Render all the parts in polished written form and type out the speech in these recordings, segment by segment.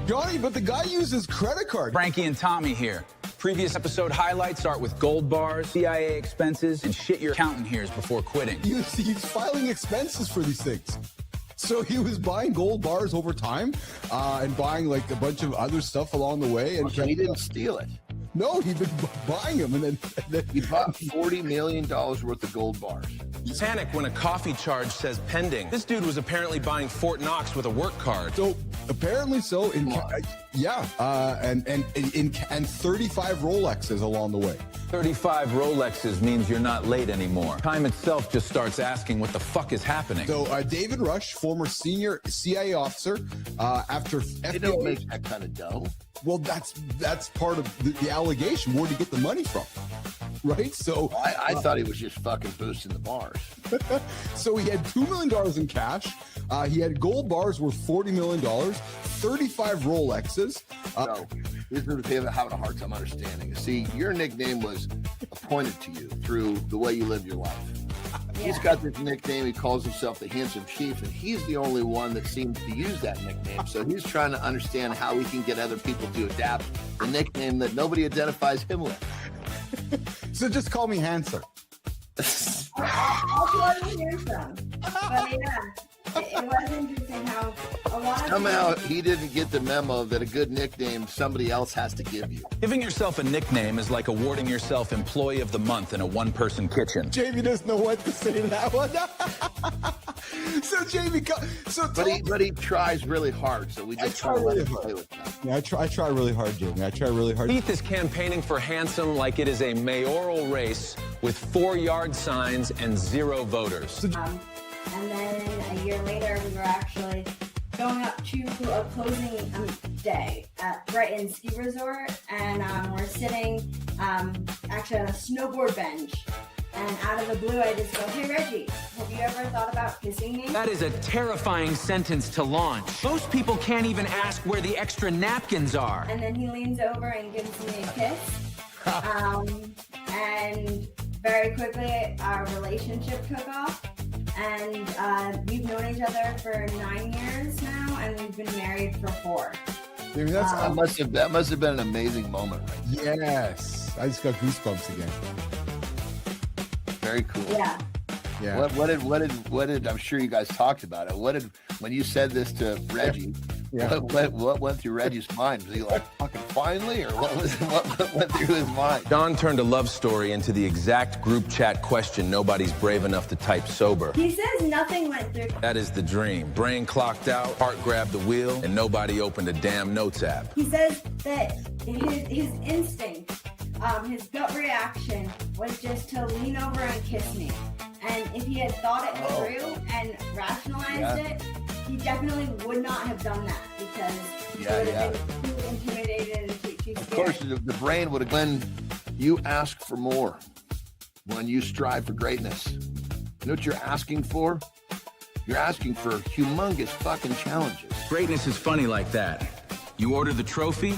Johnny, but the guy uses credit card. Frankie and Tommy here. Previous episode highlights start with gold bars, CIA expenses, and shit your accountant hears before quitting. He's filing expenses for these things. So he was buying gold bars over time and buying like a bunch of other stuff along the way. And he didn't steal it. No, he'd been buying them. And then he bought $40 million worth of gold bars. Panic when a coffee charge says pending. This dude was apparently buying Fort Knox with a work card. So apparently so. And 35 Rolexes along the way. 35 Rolexes means you're not late anymore. Time itself just starts asking what the fuck is happening. So David Rush, former senior CIA officer, after they don't make that kind of dough. Well, that's part of the allegation. Where'd he get the money from? Right? So I thought he was just fucking boosting the bars. So he had $2 million in cash. He had gold bars worth $40 million, 35 Rolexes. So here's the thing I'm having a hard time understanding. See, your nickname was appointed to you through the way you live your life. Yeah. He's got this nickname. He calls himself the Handsome Chief, and he's the only one that seems to use that nickname. So he's trying to understand how he can get other people to adapt a nickname that nobody identifies him with. So just call me Handsome. I'll call you Handsome. But yeah, it was interesting how a lot of somehow he didn't get the memo that a good nickname somebody else has to give you. Giving yourself a nickname is like awarding yourself Employee of the Month in a one-person kitchen. Jamie doesn't know what to say to that one. So Jamie, but he tries really hard. So we just try really hard. Yeah, I try really hard, Jamie. I try really hard. Keith is campaigning for Handsome like it is a mayoral race with 4 yard signs and 0 voters. And then a year later, we were actually going up to a closing day at Brighton Ski Resort, and we're sitting actually on a snowboard bench. And out of the blue, I just go, "Hey, Reggie, have you ever thought about kissing me?" That is a terrifying sentence to launch. Most people can't even ask where the extra napkins are. And then he leans over and gives me a kiss. And very quickly, our relationship took off. And we've known each other for 9 years now, and we've been married for 4. Dude, that must have been an amazing moment, right? Yes, I just got goosebumps again. Very cool. Yeah. Yeah. What did I'm sure you guys talked about it. When you said this to Reggie? Yeah. What went through Reggie's mind? Was he like, fucking finally? Or what went through his mind? Don turned a love story into the exact group chat question nobody's brave enough to type sober. He says nothing went through. That is the dream. Brain clocked out, heart grabbed the wheel, and nobody opened a damn notes app. He says that his instinct, his gut reaction was just to lean over and kiss me. And if he had thought it through and rationalized it, he definitely would not have done that because he would have been too intimidated and too scared. Of course, the brain would have. When you ask for more, when you strive for greatness, you know what you're asking for? You're asking for humongous fucking challenges. Greatness is funny like that. You order the trophy,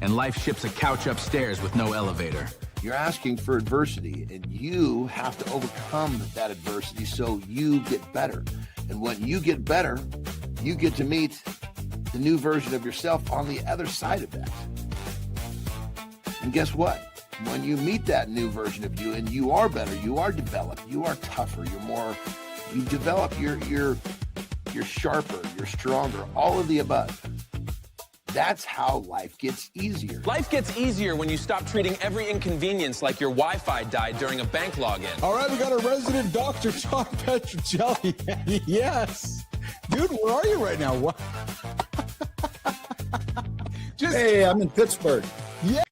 and life ships a couch upstairs with no elevator. You're asking for adversity, and you have to overcome that adversity so you get better. And when you get better, you get to meet the new version of yourself on the other side of that. And guess what? When you meet that new version of you and you are better, you are developed, you are tougher, you develop, you're sharper, you're stronger, all of the above. That's how life gets easier. Life gets easier when you stop treating every inconvenience like your Wi-Fi died during a bank login. All right, we got a resident doctor, John Petrocelli. Yes. Dude, where are you right now? What? Hey, I'm in Pittsburgh. Yeah.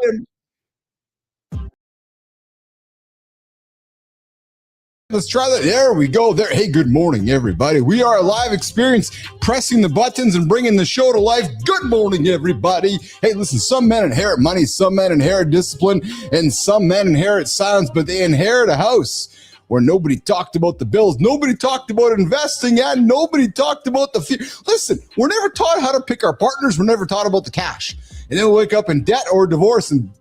trying. Let's try that. There we go. There. Hey, good morning, everybody. We are a live experience, pressing the buttons and bringing the show to life. Good morning, everybody. Hey, listen, some men inherit money, some men inherit discipline, and some men inherit silence, but they inherit a house where nobody talked about the bills, nobody talked about investing, and nobody talked about the fear. Listen, we're never taught how to pick our partners. We're never taught about the cash. And then we wake up in debt or divorce and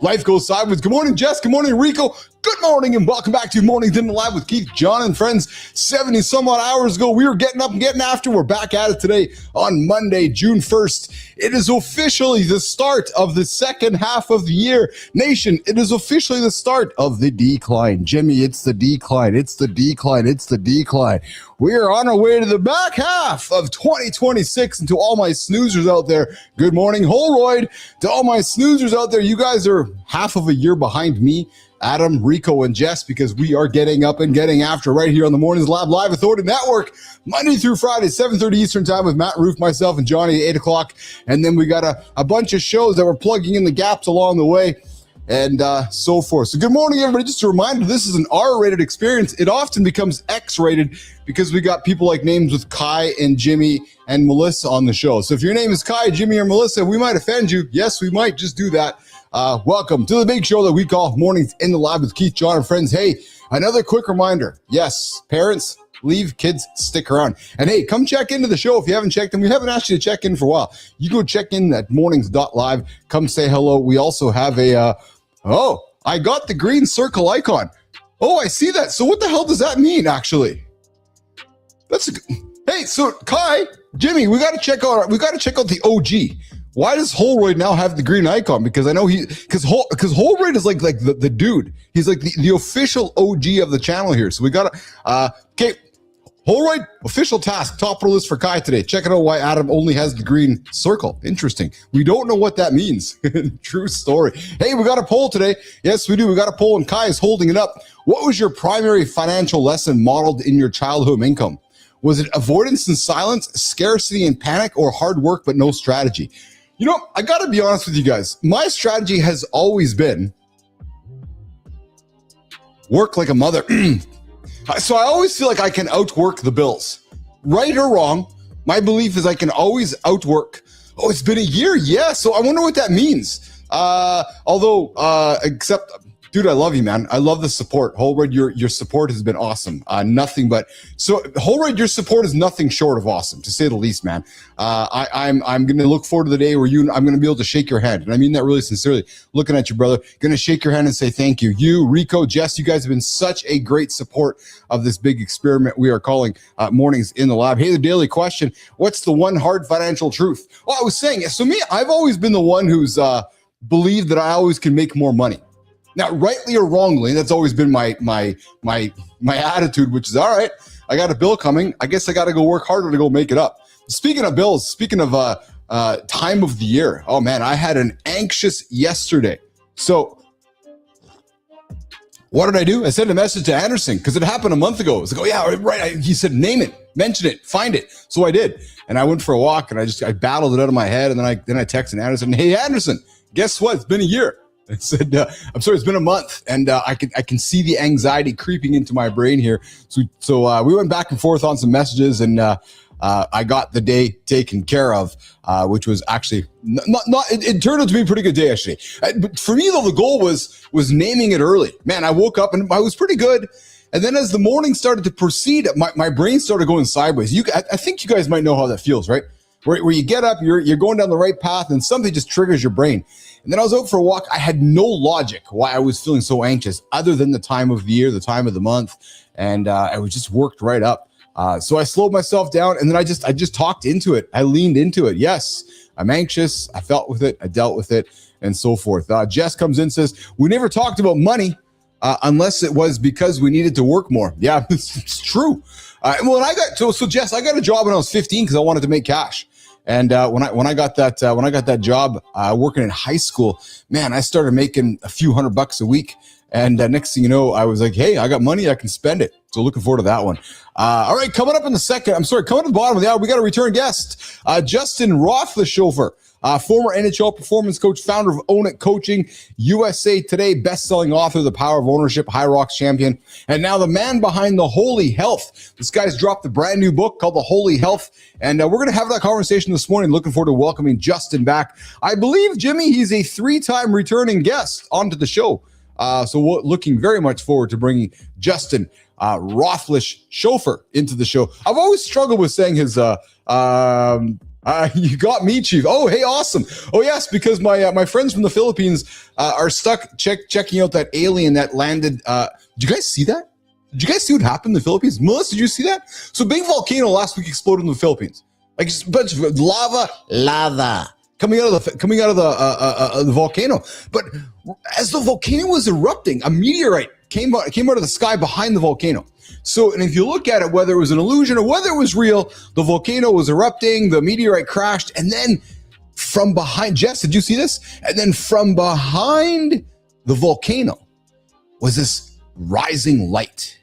life goes sideways. Good morning, Jess. Good morning, Rico. Good morning and welcome back to Mornings in the Live with Keith, Jon, and friends. 70 some odd hours ago, we were getting up and getting after. We're back at it today on Monday, June 1st. It is officially the start of the second half of the year. Nation, it is officially the start of the decline. Jimmy, it's the decline. It's the decline. It's the decline. We are on our way to the back half of 2026. And to all my snoozers out there, good morning, Holroyd. To all my snoozers out there, you guys are half of a year behind me, Adam, Rico, and Jess, because we are getting up and getting after right here on the Mornings Lab Live Authority Network, Monday through Friday, 7:30 Eastern Time with Matt Roof, myself, and Johnny at 8 o'clock. And then we got a bunch of shows that we're plugging in the gaps along the way and so forth. So good morning, everybody. Just a reminder, this is an R-rated experience. It often becomes X-rated because we got people like names with Kai and Jimmy and Melissa on the show. So if your name is Kai, Jimmy, or Melissa, we might offend you. Yes, we might. Just do that. Welcome to the big show that we call Mornings in the Lab with Keith, Jon, and friends. Hey, another quick reminder. Yes, parents, leave kids, stick around. And hey, come check into the show if you haven't checked in. We haven't asked you to check in for a while. You go check in at mornings.live. Come say hello. We also have I got the green circle icon. Oh, I see that. So what the hell does that mean, actually? Hey, so Kai, Jimmy, we got to check out the OG. Why does Holroyd now have the green icon? Because I know because Holroyd is like the dude. He's like the official OG of the channel here. So we got to, okay, Holroyd, official task, top of the list for Kai today. Check out why Adam only has the green circle. Interesting. We don't know what that means. True story. Hey, we got a poll today. Yes, we do. We got a poll and Kai is holding it up. What was your primary financial lesson modeled in your childhood income? Was it avoidance and silence, scarcity and panic, or hard work but no strategy? You know, I got to be honest with you guys. My strategy has always been work like a mother. So I always feel like I can outwork the bills. Right or wrong, my belief is I can always outwork. Oh, it's been a year? Yeah. So I wonder what that means. Except... Dude, I love you, man. I love the support. Holroyd, your support has been awesome. Holroyd, your support is nothing short of awesome, to say the least, man. I'm going to look forward to the day where I'm going to be able to shake your hand. And I mean that really sincerely. Looking at you, brother. Going to shake your hand and say thank you. You, Rico, Jess, you guys have been such a great support of this big experiment we are calling Mornings in the Lab. Hey, the daily question. What's the one hard financial truth? Well, I was saying, so me, I've always been the one who's believed that I always can make more money. Now, rightly or wrongly, that's always been my attitude, which is, all right, I got a bill coming. I guess I got to go work harder to go make it up. Speaking of bills, speaking of time of the year, oh, man, I had an anxious yesterday. So what did I do? I sent a message to Anderson because it happened a month ago. I was like, oh, yeah, right. He said, name it, mention it, find it. So I did. And I went for a walk and I battled it out of my head. And then I texted Anderson, hey, Anderson, guess what? It's been a year. I said, I'm sorry, it's been a month, and I can see the anxiety creeping into my brain here. So we went back and forth on some messages, and I got the day taken care of, which was actually it turned out to be a pretty good day, actually. But for me, though, the goal was naming it early. Man, I woke up, and I was pretty good. And then as the morning started to proceed, my brain started going sideways. I think you guys might know how that feels, right? Where you get up, you're going down the right path, and something just triggers your brain. And then I was out for a walk. I had no logic why I was feeling so anxious other than the time of the year, the time of the month. And I was just worked right up. So I slowed myself down, and then I just talked into it. I leaned into it. Yes, I'm anxious. I felt with it. I dealt with it, and so forth. Jess comes in and says, we never talked about money unless it was because we needed to work more. Yeah, it's true. So Jess, I got a job when I was 15 because I wanted to make cash. And when I got that job working in high school, man, I started making a few $100 a week. And next thing you know, I was like, hey, I got money, I can spend it. So looking forward to that one. All right, coming up in the second, coming to the bottom of the hour, we got a return guest, Justin Roth, the chauffeur. former NHL performance coach, founder of Own It Coaching, USA Today, best-selling author, The Power of Ownership, High Rocks champion, and now the man behind the Holy Health. This guy's dropped a brand new book called The Holy Health, and we're going to have that conversation this morning. Looking forward to welcoming Justin back. I believe, Jimmy, he's a 3-time returning guest onto the show. So we're looking very much forward to bringing Justin Rothlish Chauffeur into the show. I've always struggled with saying his you got me, Chief. Oh, hey, awesome. Oh, yes, because my friends from the Philippines are stuck checking out that alien that landed. Did you guys see that? Did you guys see what happened in the Philippines? Melissa, did you see that? So big volcano last week exploded in the Philippines. Like just a bunch of lava coming out of the volcano. But as the volcano was erupting, a meteorite came out of the sky behind the volcano. So, and if you look at it, whether it was an illusion or whether it was real, the volcano was erupting, the meteorite crashed, and then from behind, Jess, did you see this? And then from behind the volcano was this rising light.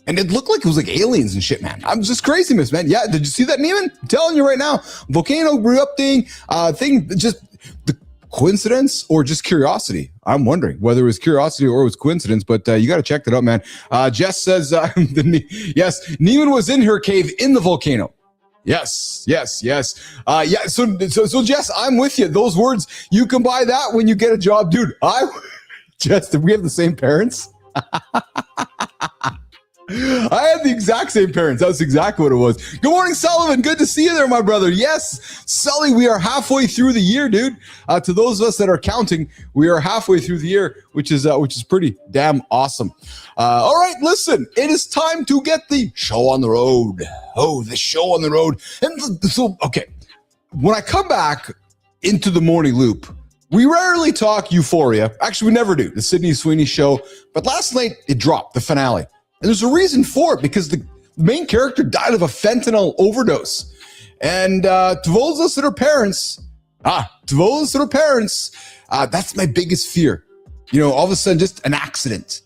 And it looked like it was like aliens and shit, man. I'm just craziness, man. Yeah, did you see that, Neiman? I'm telling you right now, volcano erupting, just the coincidence or just curiosity? I'm wondering whether it was curiosity or it was coincidence, but you got to check that out, man. Jess says, yes, Neiman was in her cave in the volcano. Yes. Yeah. So Jess, I'm with you. Those words, you can buy that when you get a job, dude. Jess, did we have the same parents? I had the exact same parents. That's exactly what it was. Good morning, Sullivan. Good to see you there, my brother. Yes, Sully, we are halfway through the year, dude. To those of us that are counting, we are halfway through the year, which is pretty damn awesome. All right, listen, it is time to get the show on the road. Oh, the show on the road. And so, okay, when I come back into the morning loop, we rarely talk Euphoria. Actually, we never do. The Sydney Sweeney show. But last night, it dropped, the finale. And there's a reason for it, because the main character died of a fentanyl overdose. And to those of us that are parents, that's my biggest fear. You know, all of a sudden, just an accident.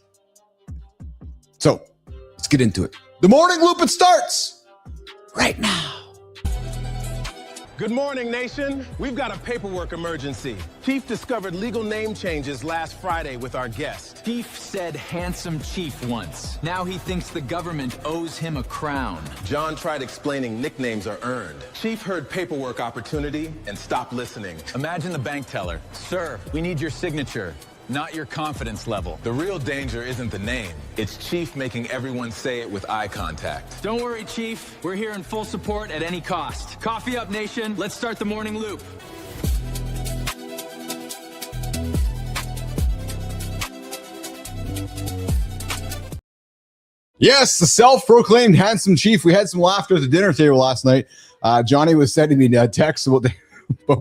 So let's get into it. The morning loop, it starts right now. Good morning, nation. We've got a paperwork emergency. Chief discovered legal name changes last Friday with our guest. Chief said handsome chief once. Now he thinks the government owes him a crown. Jon tried explaining nicknames are earned. Chief heard paperwork opportunity and stopped listening. Imagine the bank teller. Sir, we need your signature, not your confidence level. The real danger isn't the name. It's Chief making everyone say it with eye contact. Don't worry, Chief. We're here in full support at any cost. Coffee up, nation. Let's start the morning loop. Yes, the self-proclaimed handsome chief. We had some laughter at the dinner table last night. Johnny was sending me texts about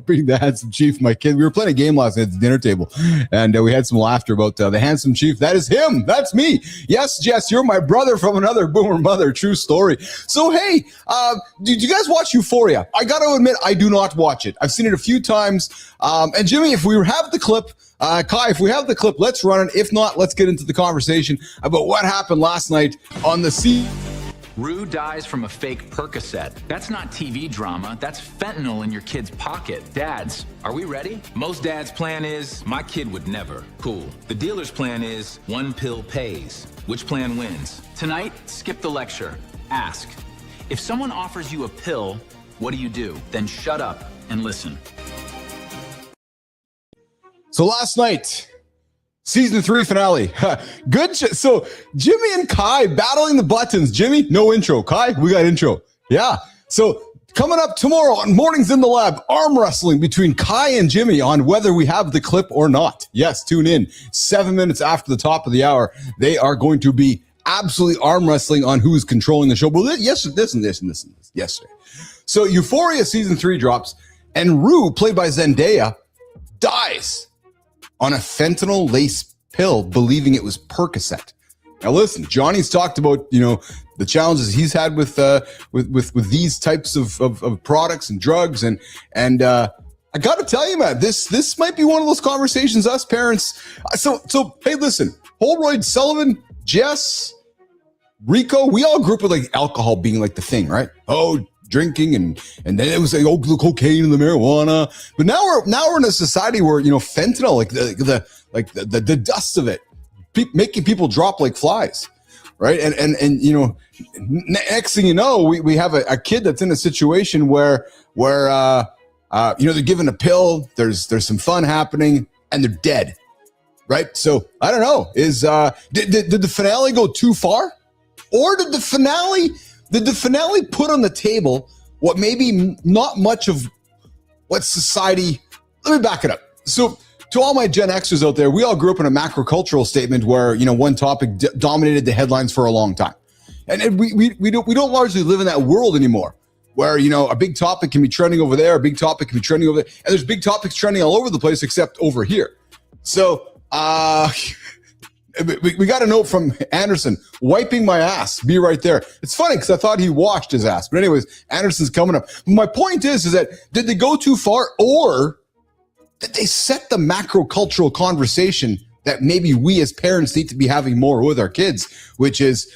being the handsome chief. My kid, we were playing a game last night at the dinner table, and we had some laughter about the handsome chief. That is him. That's me. Yes, Jess, you're my brother from another boomer mother. True story. So, hey, did you guys watch Euphoria? I got to admit, I do not watch it. I've seen it a few times. And Jimmy, if we have the clip, Kai, if we have the clip, let's run it. If not, let's get into the conversation about what happened last night on the sea. Rue dies from a fake Percocet. That's not TV drama. That's fentanyl in your kid's pocket. Dads, are we ready? Most dads' plan is, my kid would never. Cool. The dealer's plan is, one pill pays. Which plan wins? Tonight, skip the lecture. Ask. If someone offers you a pill, what do? Then shut up and listen. So last night, season 3 finale. Good. So Jimmy and Kai battling the buttons. Jimmy, no intro. Kai, we got intro. Yeah. So coming up tomorrow on Mornings in the Lab, arm wrestling between Kai and Jimmy on whether we have the clip or not. Yes, tune in. 7 minutes after the top of the hour, they are going to be absolutely arm wrestling on who's controlling the show. But yes, this. Yesterday. So Euphoria season 3 drops, and Rue, played by Zendaya, dies on a fentanyl-laced pill, believing it was Percocet. Now, listen, Johnny's talked about, the challenges he's had with these types of products and drugs, and I got to tell you, man, this might be one of those conversations us parents. So hey, listen, Holroyd, Sullivan, Jess, Rico, we all grew up with like alcohol being like the thing, right? Oh, drinking, and then it was like, oh, the cocaine and the marijuana. But now we're in a society where, you know, fentanyl, like the dust of it, making people drop like flies, right? And you know, next thing you know, we have a kid that's in a situation where you know, they're given a pill, there's some fun happening, and they're dead, right? So I don't know, did the finale go too far, or did the finale put on the table what maybe not much of what society? Let me back it up. So to all my Gen Xers out there, we all grew up in a macrocultural statement where, you know, one topic dominated the headlines for a long time, and we don't largely live in that world anymore, where, you know, a big topic can be trending over there, a big topic can be trending over there, and there's big topics trending all over the place except over here. So we got a note from Anderson, wiping my ass, be right there. It's funny because I thought he washed his ass, but anyways, Anderson's coming up. My point is that did they go too far, or did they set the macro-cultural conversation that maybe we as parents need to be having more with our kids, which is,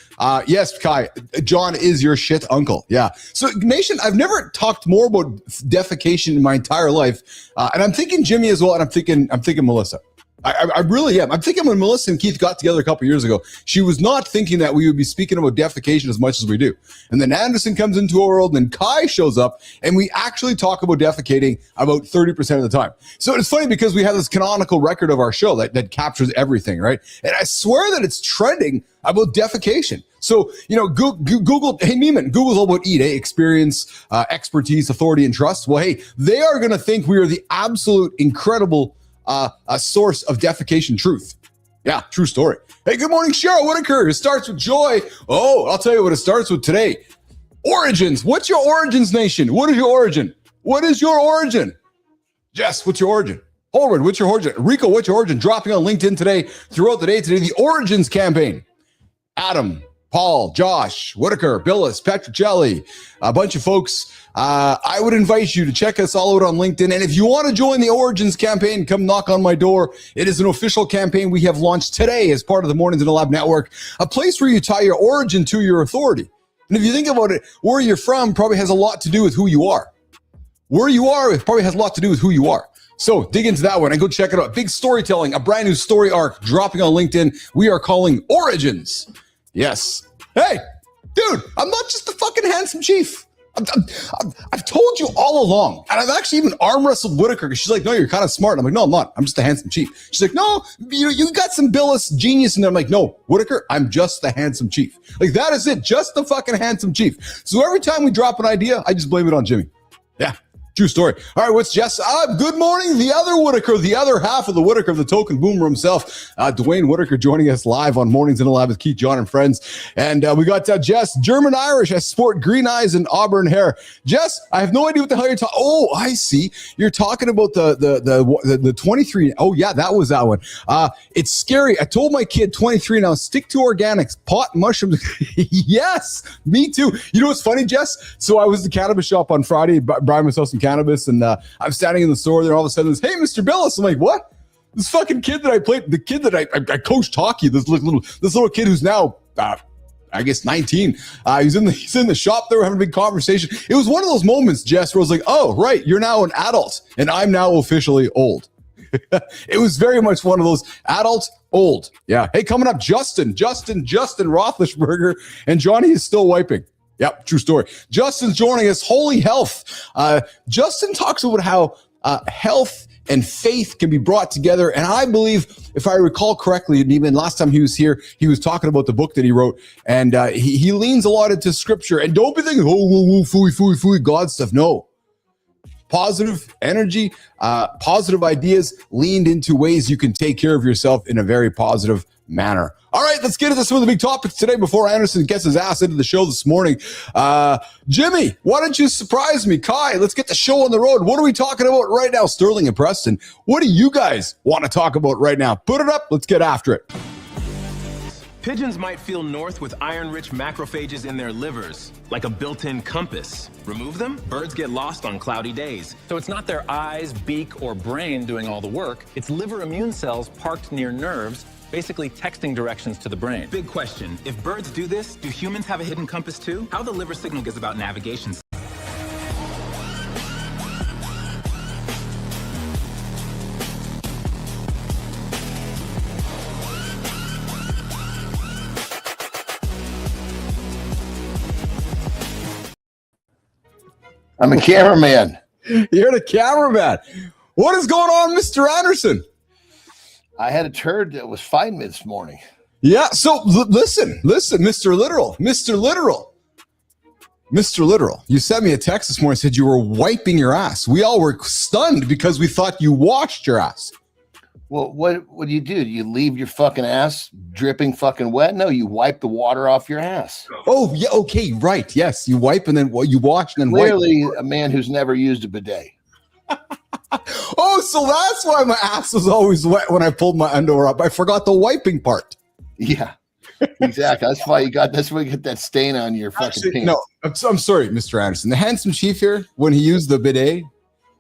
yes, Kai, John is your shit uncle. Yeah. So nation, I've never talked more about defecation in my entire life. And I'm thinking Jimmy as well. And I'm thinking Melissa. I really am. I'm thinking when Melissa and Keith got together a couple years ago, she was not thinking that we would be speaking about defecation as much as we do. And then Anderson comes into our world, and then Kai shows up, and we actually talk about defecating about 30% of the time. So it's funny because we have this canonical record of our show that captures everything, right? And I swear that it's trending about defecation. So, you know, Google, hey, Neiman, Google's all about EAT, experience, expertise, authority, and trust. Well, hey, they are going to think we are the absolute incredible a source of defecation truth. Yeah, true story. Hey, good morning, Cheryl Whitaker. It starts with joy. Oh, I'll tell you what it starts with today. Origins. What's your origins, nation? What is your origin? What is your origin? Jess, what's your origin? Holward, what's your origin? Rico, what's your origin? Dropping on LinkedIn today, throughout the day today, the Origins campaign. Adam, Paul, Josh, Whitaker, Billis, Petrocelli, a bunch of folks. I would invite you to check us all out on LinkedIn. And if you want to join the Origins campaign, come knock on my door. It is an official campaign we have launched today as part of the Mornings in the Lab Network, a place where you tie your origin to your authority. And if you think about it, where you're from probably has a lot to do with who you are. Where you are, it probably has a lot to do with who you are. So dig into that one and go check it out. Big storytelling, a brand new story arc dropping on LinkedIn. We are calling Origins. Yes. Hey, dude, I'm not just the fucking handsome chief. I've told you all along, and I've actually even arm wrestled Whitaker because she's like, no, you're kind of smart. And I'm like, no, I'm not. I'm just a handsome chief. She's like, no, you got some Billis genius in there. I'm like, no, Whitaker, I'm just the handsome chief. Like, that is it. Just the fucking handsome chief. So every time we drop an idea, I just blame it on Jimmy. Yeah. True story. All right, what's Jess? Good morning, the other Whitaker, the other half of the Whitaker, the token boomer himself, Dwayne Whitaker, joining us live on Mornings in the Lab with Keith, Jon, and friends. And we got Jess, German Irish, has sport green eyes and auburn hair. Jess, I have no idea what the hell you're talking. Oh, I see. You're talking about the 23. Oh yeah, that was that one. It's scary. I told my kid 23 now, stick to organics, pot, mushrooms. Yes, me too. You know what's funny, Jess? So I was at the cannabis shop on Friday, buying myself some cannabis, and I'm standing in the store there, all of a sudden, hey, Mr. Billis. I'm like, what? This fucking kid that I played, the kid that I coached hockey, this little kid who's now I guess 19. He's in the shop there, we're having a big conversation. It was one of those moments, Jess, where I was like, oh, right, you're now an adult, and I'm now officially old. It was very much one of those adult, old. Yeah. Hey, coming up, Justin Roethlisberger, and Johnny is still wiping. Yep, true story. Justin's joining us. Holy health. Justin talks about how health and faith can be brought together. And I believe, if I recall correctly, and even last time he was here, he was talking about the book that he wrote. And he leans a lot into scripture. And don't be thinking, fooey, God stuff. No. Positive energy, positive ideas leaned into ways you can take care of yourself in a very positive manner. All right, let's get into some of the big topics today before Anderson gets his ass into the show this morning. Jimmy, why don't you surprise me? Kai, let's get the show on the road. What are we talking about right now? Sterling and Preston, what do you guys want to talk about right now? Put it up. Let's get after it. Pigeons might feel north with iron-rich macrophages in their livers, like a built-in compass. Remove them, birds get lost on cloudy days. So it's not their eyes, beak, or brain doing all the work. It's liver immune cells parked near nerves, basically texting directions to the brain. Big question, if birds do this, do humans have a hidden compass too? How the liver signal gets about navigation? I'm a cameraman. You're the cameraman. What is going on, Mr. Anderson? I had a turd that was fighting me this morning. Yeah, so listen, Mr. Literal. You sent me a text this morning, said you were wiping your ass. We all were stunned because we thought you washed your ass. Well, what do you do? Do you leave your fucking ass dripping fucking wet? No, you wipe the water off your ass. Oh, yeah, okay, right. Yes, you wipe and then you wash and then Clearly wipe. a man who's never used a bidet. Oh, so that's why my ass was always wet when I pulled my underwear up. I forgot the wiping part. Yeah, exactly. That's why you get that stain on your fucking pants. No, I'm sorry, Mr. Anderson. The handsome chief here, when he used the bidet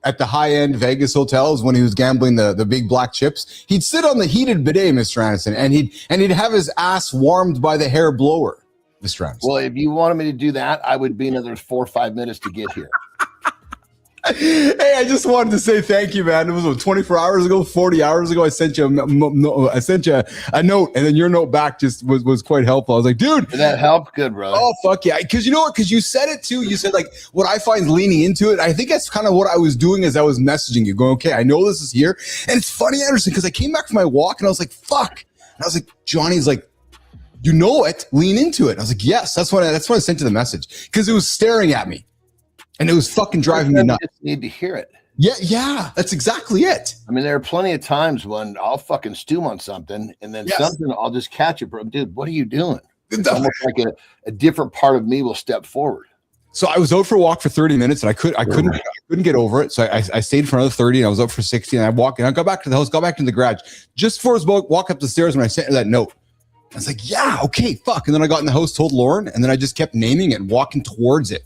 at the high-end Vegas hotels, when he was gambling the big black chips, he'd sit on the heated bidet, Mr. Anderson, and he'd have his ass warmed by the hair blower, Mr. Anderson. Well, if you wanted me to do that, I would be another 4 or 5 minutes to get here. Hey, I just wanted to say thank you, man. It was 24 hours ago, 40 hours ago. I sent you a note, and then your note back just was quite helpful. I was like, dude, did that help? Good, brother. Oh, fuck yeah. Because you know what? Because you said it too. You said, like, what I find leaning into it. I think that's kind of what I was doing as I was messaging you, going, okay, I know this is here. And it's funny, Anderson, because I came back from my walk and I was like, fuck. And I was like, Johnny's like, you know it, lean into it. I was like, yes, that's what I sent you the message, because it was staring at me. And it was fucking driving me nuts. You just need to hear it. Yeah, that's exactly it. I mean, there are plenty of times when I'll fucking stew on something, and then something I'll just catch it, bro. Dude, what are you doing? It's almost like a different part of me will step forward. So I was out for a walk for 30 minutes, and I couldn't get over it. So I stayed for another 30, and I was out for 60, and I got back to the house, got back to the garage, just before I was walk up the stairs when I sent her that note. I was like, yeah, okay, fuck. And then I got in the house, told Lauren, and then I just kept naming it and walking towards it.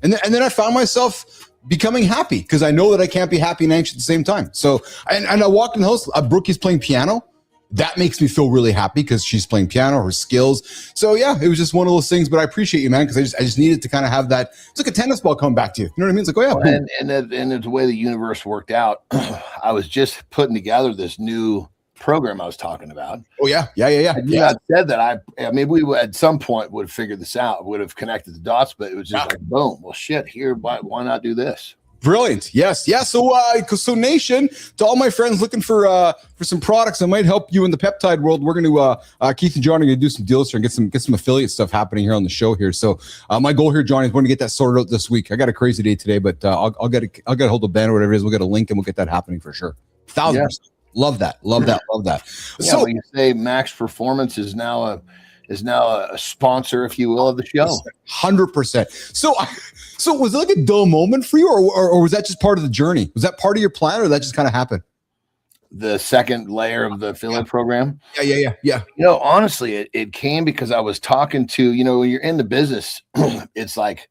And then I found myself becoming happy, because I know that I can't be happy and anxious at the same time. So, and I walked in the house, Brookie's playing piano. That makes me feel really happy because she's playing piano, her skills. So yeah, it was just one of those things, but I appreciate you, man, because I just needed to kind of have that. It's like a tennis ball coming back to you. You know what I mean? It's like, oh yeah. And the way the universe worked out, I was just putting together this new program I was talking about. Oh yeah. Had you not said that, maybe we would, at some point would have figured this out, would have connected the dots, but it was just like, boom, well shit, here, why not do this? Brilliant. Yes. Yeah. So nation, to all my friends looking for some products that might help you in the peptide world, we're going to Keith and Jon are going to do some deals here and get some affiliate stuff happening here on the show here. So my goal here, Johnny, is going to get that sorted out this week. I got a crazy day today, but I'll get a hold of Ben or whatever it is. We'll get a link and we'll get that happening for sure. 1,000%. Love that. Yeah, so when you say Max Performance is now a sponsor, if you will, of the show. 100%. So was it like a dull moment for you, or was that just part of the journey? Was that part of your plan, or that just kind of happened? The second layer of the affiliate program? Yeah. You know, honestly, it came because I was talking to, you know, when you're in the business, it's like,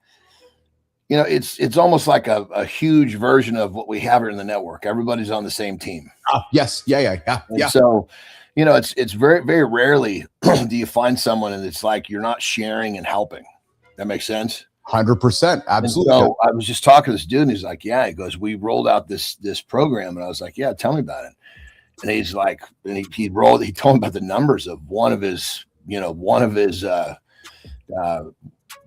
you know, it's almost like a huge version of what we have here in the network. Everybody's on the same team. Yes. Yeah. So, you know, it's very, very rarely do you find someone and it's like you're not sharing and helping. That makes sense? 100%. Absolutely. And so I was just talking to this dude and he's like, yeah, he goes, we rolled out this program. And I was like, yeah, tell me about it. And he's like, and he told me about the numbers of one of his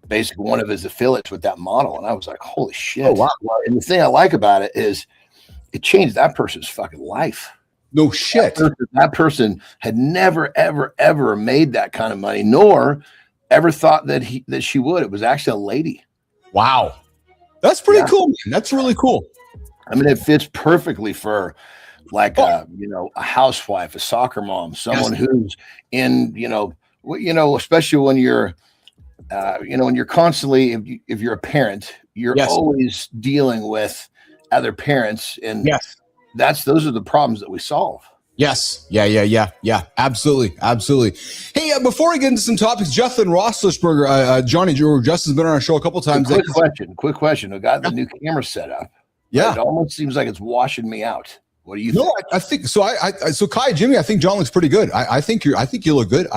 basically one of his affiliates with that model. And I was like, holy shit. Oh, wow. And the thing I like about it is it changed that person's fucking life. No shit. That person had never, ever, ever made that kind of money, nor ever thought that she would. It was actually a lady. Wow. That's pretty cool, man. That's really cool. I mean, it fits perfectly for like a housewife, a soccer mom, someone who's in, especially when you're when you're constantly, if you're a parent, you're always dealing with other parents, and those are the problems that we solve. Yes. Yeah. Absolutely. Hey, before I get into some topics, Justin Roethlisberger, Johnny Justin's been on our show a couple times. Quick question. I got the new camera set up. Yeah. It almost seems like it's washing me out. What do you think? No, I think so. So Kai, Jimmy, I think Jon looks pretty good. I think you look good.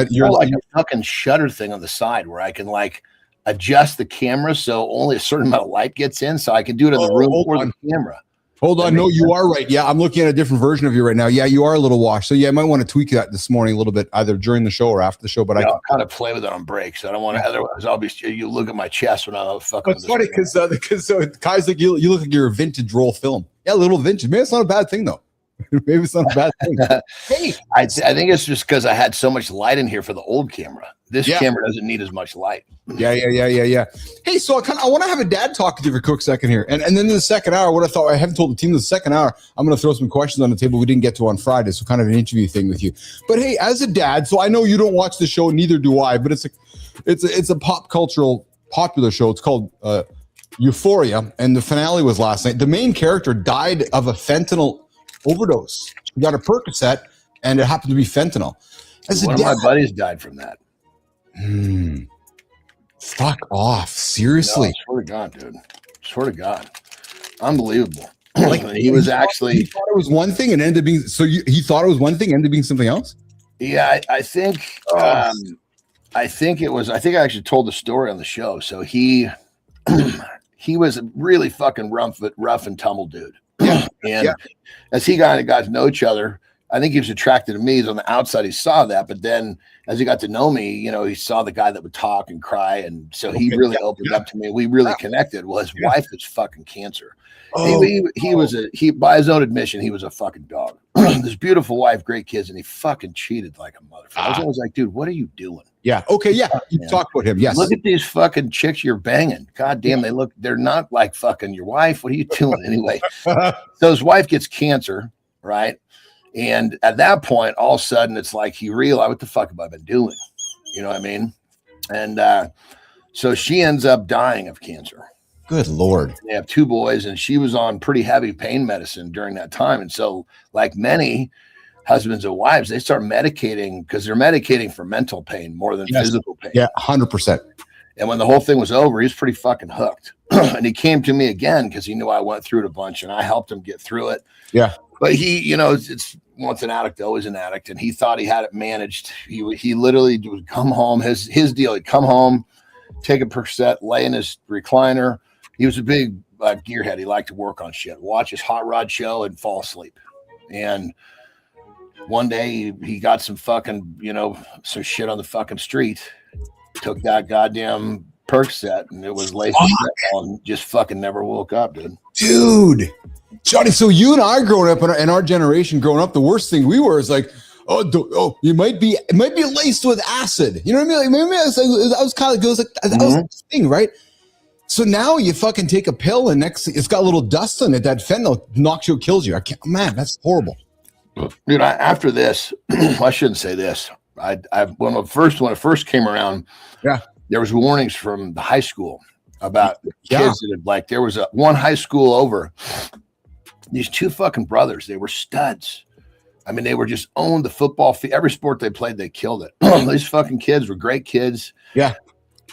You're like a fucking shutter thing on the side where I can like adjust the camera so only a certain amount of light gets in, so I can do it in the room for the camera. Hold on. No, you are right. Yeah, I'm looking at a different version of you right now. Yeah, you are a little washed. So yeah, I might want to tweak that this morning a little bit, either during the show or after the show. But I'll kind of play with it on breaks. I don't want to. Otherwise, I'll be. You look at my chest when I'm fucking. It's funny because Kai's like you look like you're a vintage roll film. Yeah, a little vintage. Maybe it's not a bad thing though. Maybe it's not a bad thing. Hey, I think it's just because I had so much light in here for the old camera. This camera doesn't need as much light. Yeah. Hey, so I want to have a dad talk with you for a quick second here, and then in the second hour, what I thought I haven't told the team the second hour, I'm going to throw some questions on the table we didn't get to on Friday, so kind of an interview thing with you. But hey, as a dad, so I know you don't watch the show, neither do I, but it's a popular show. It's called Euphoria, and the finale was last night. The main character died of a fentanyl overdose. She got a Percocet, and it happened to be fentanyl. One of my buddies died from that. Fuck off. Seriously. No, swear to God, dude. Swear to God. Unbelievable. Like he was actually. He thought it was one thing and ended up being. So he thought it was one thing and ended up being something else? Yeah, I think. I think it was. I think I actually told the story on the show. So he was a really fucking rough and tumble dude. And as he got to know each other, I think he was attracted to me. He's on the outside. He saw that, but then as he got to know me, he saw the guy that would talk and cry, and so he really opened up to me. We really connected. Well, his wife was fucking cancer. He by his own admission, he was a fucking dog. This beautiful wife, great kids, and he fucking cheated like a motherfucker. I was always like, dude, what are you doing? Yeah. Okay. Yeah. You talk about him. Yes. Look at these fucking chicks you're banging. God damn, they're not like fucking your wife. What are you doing anyway? So his wife gets cancer, right? And at that point, all of a sudden, it's like he realized, what the fuck have I been doing? You know what I mean? And so she ends up dying of cancer. Good Lord. They have 2 boys, and she was on pretty heavy pain medicine during that time. And so, like many husbands and wives, they start medicating because they're medicating for mental pain more than physical pain. Yeah, 100%. And when the whole thing was over, he was pretty fucking hooked. And he came to me again because he knew I went through it a bunch, and I helped him get through it. Yeah. But he, it's once an addict, always an addict. And he thought he had it managed. He literally would come home. His deal, he'd come home, take a Percocet, lay in his recliner. He was a big gearhead. He liked to work on shit, watch his hot rod show and fall asleep. And one day he got some fucking, some shit on the fucking street, took that goddamn Percocet, and it was laced and just fucking never woke up, dude. Johnny, so you and I growing up and our generation growing up, the worst thing we were is like, it might be laced with acid. You know what I mean? Like, maybe that was kind of goes like that was the thing, right? So now you fucking take a pill and it's got a little dust on it. That fentanyl knocks you, kills you. Man, that's horrible. Dude, after this, I shouldn't say this. When it first came around, there was warnings from the high school about kids that had there was one high school over. These 2 fucking brothers, they were studs. I mean, they were just owned the football field. Every sport they played, they killed it. These fucking kids were great kids. Yeah.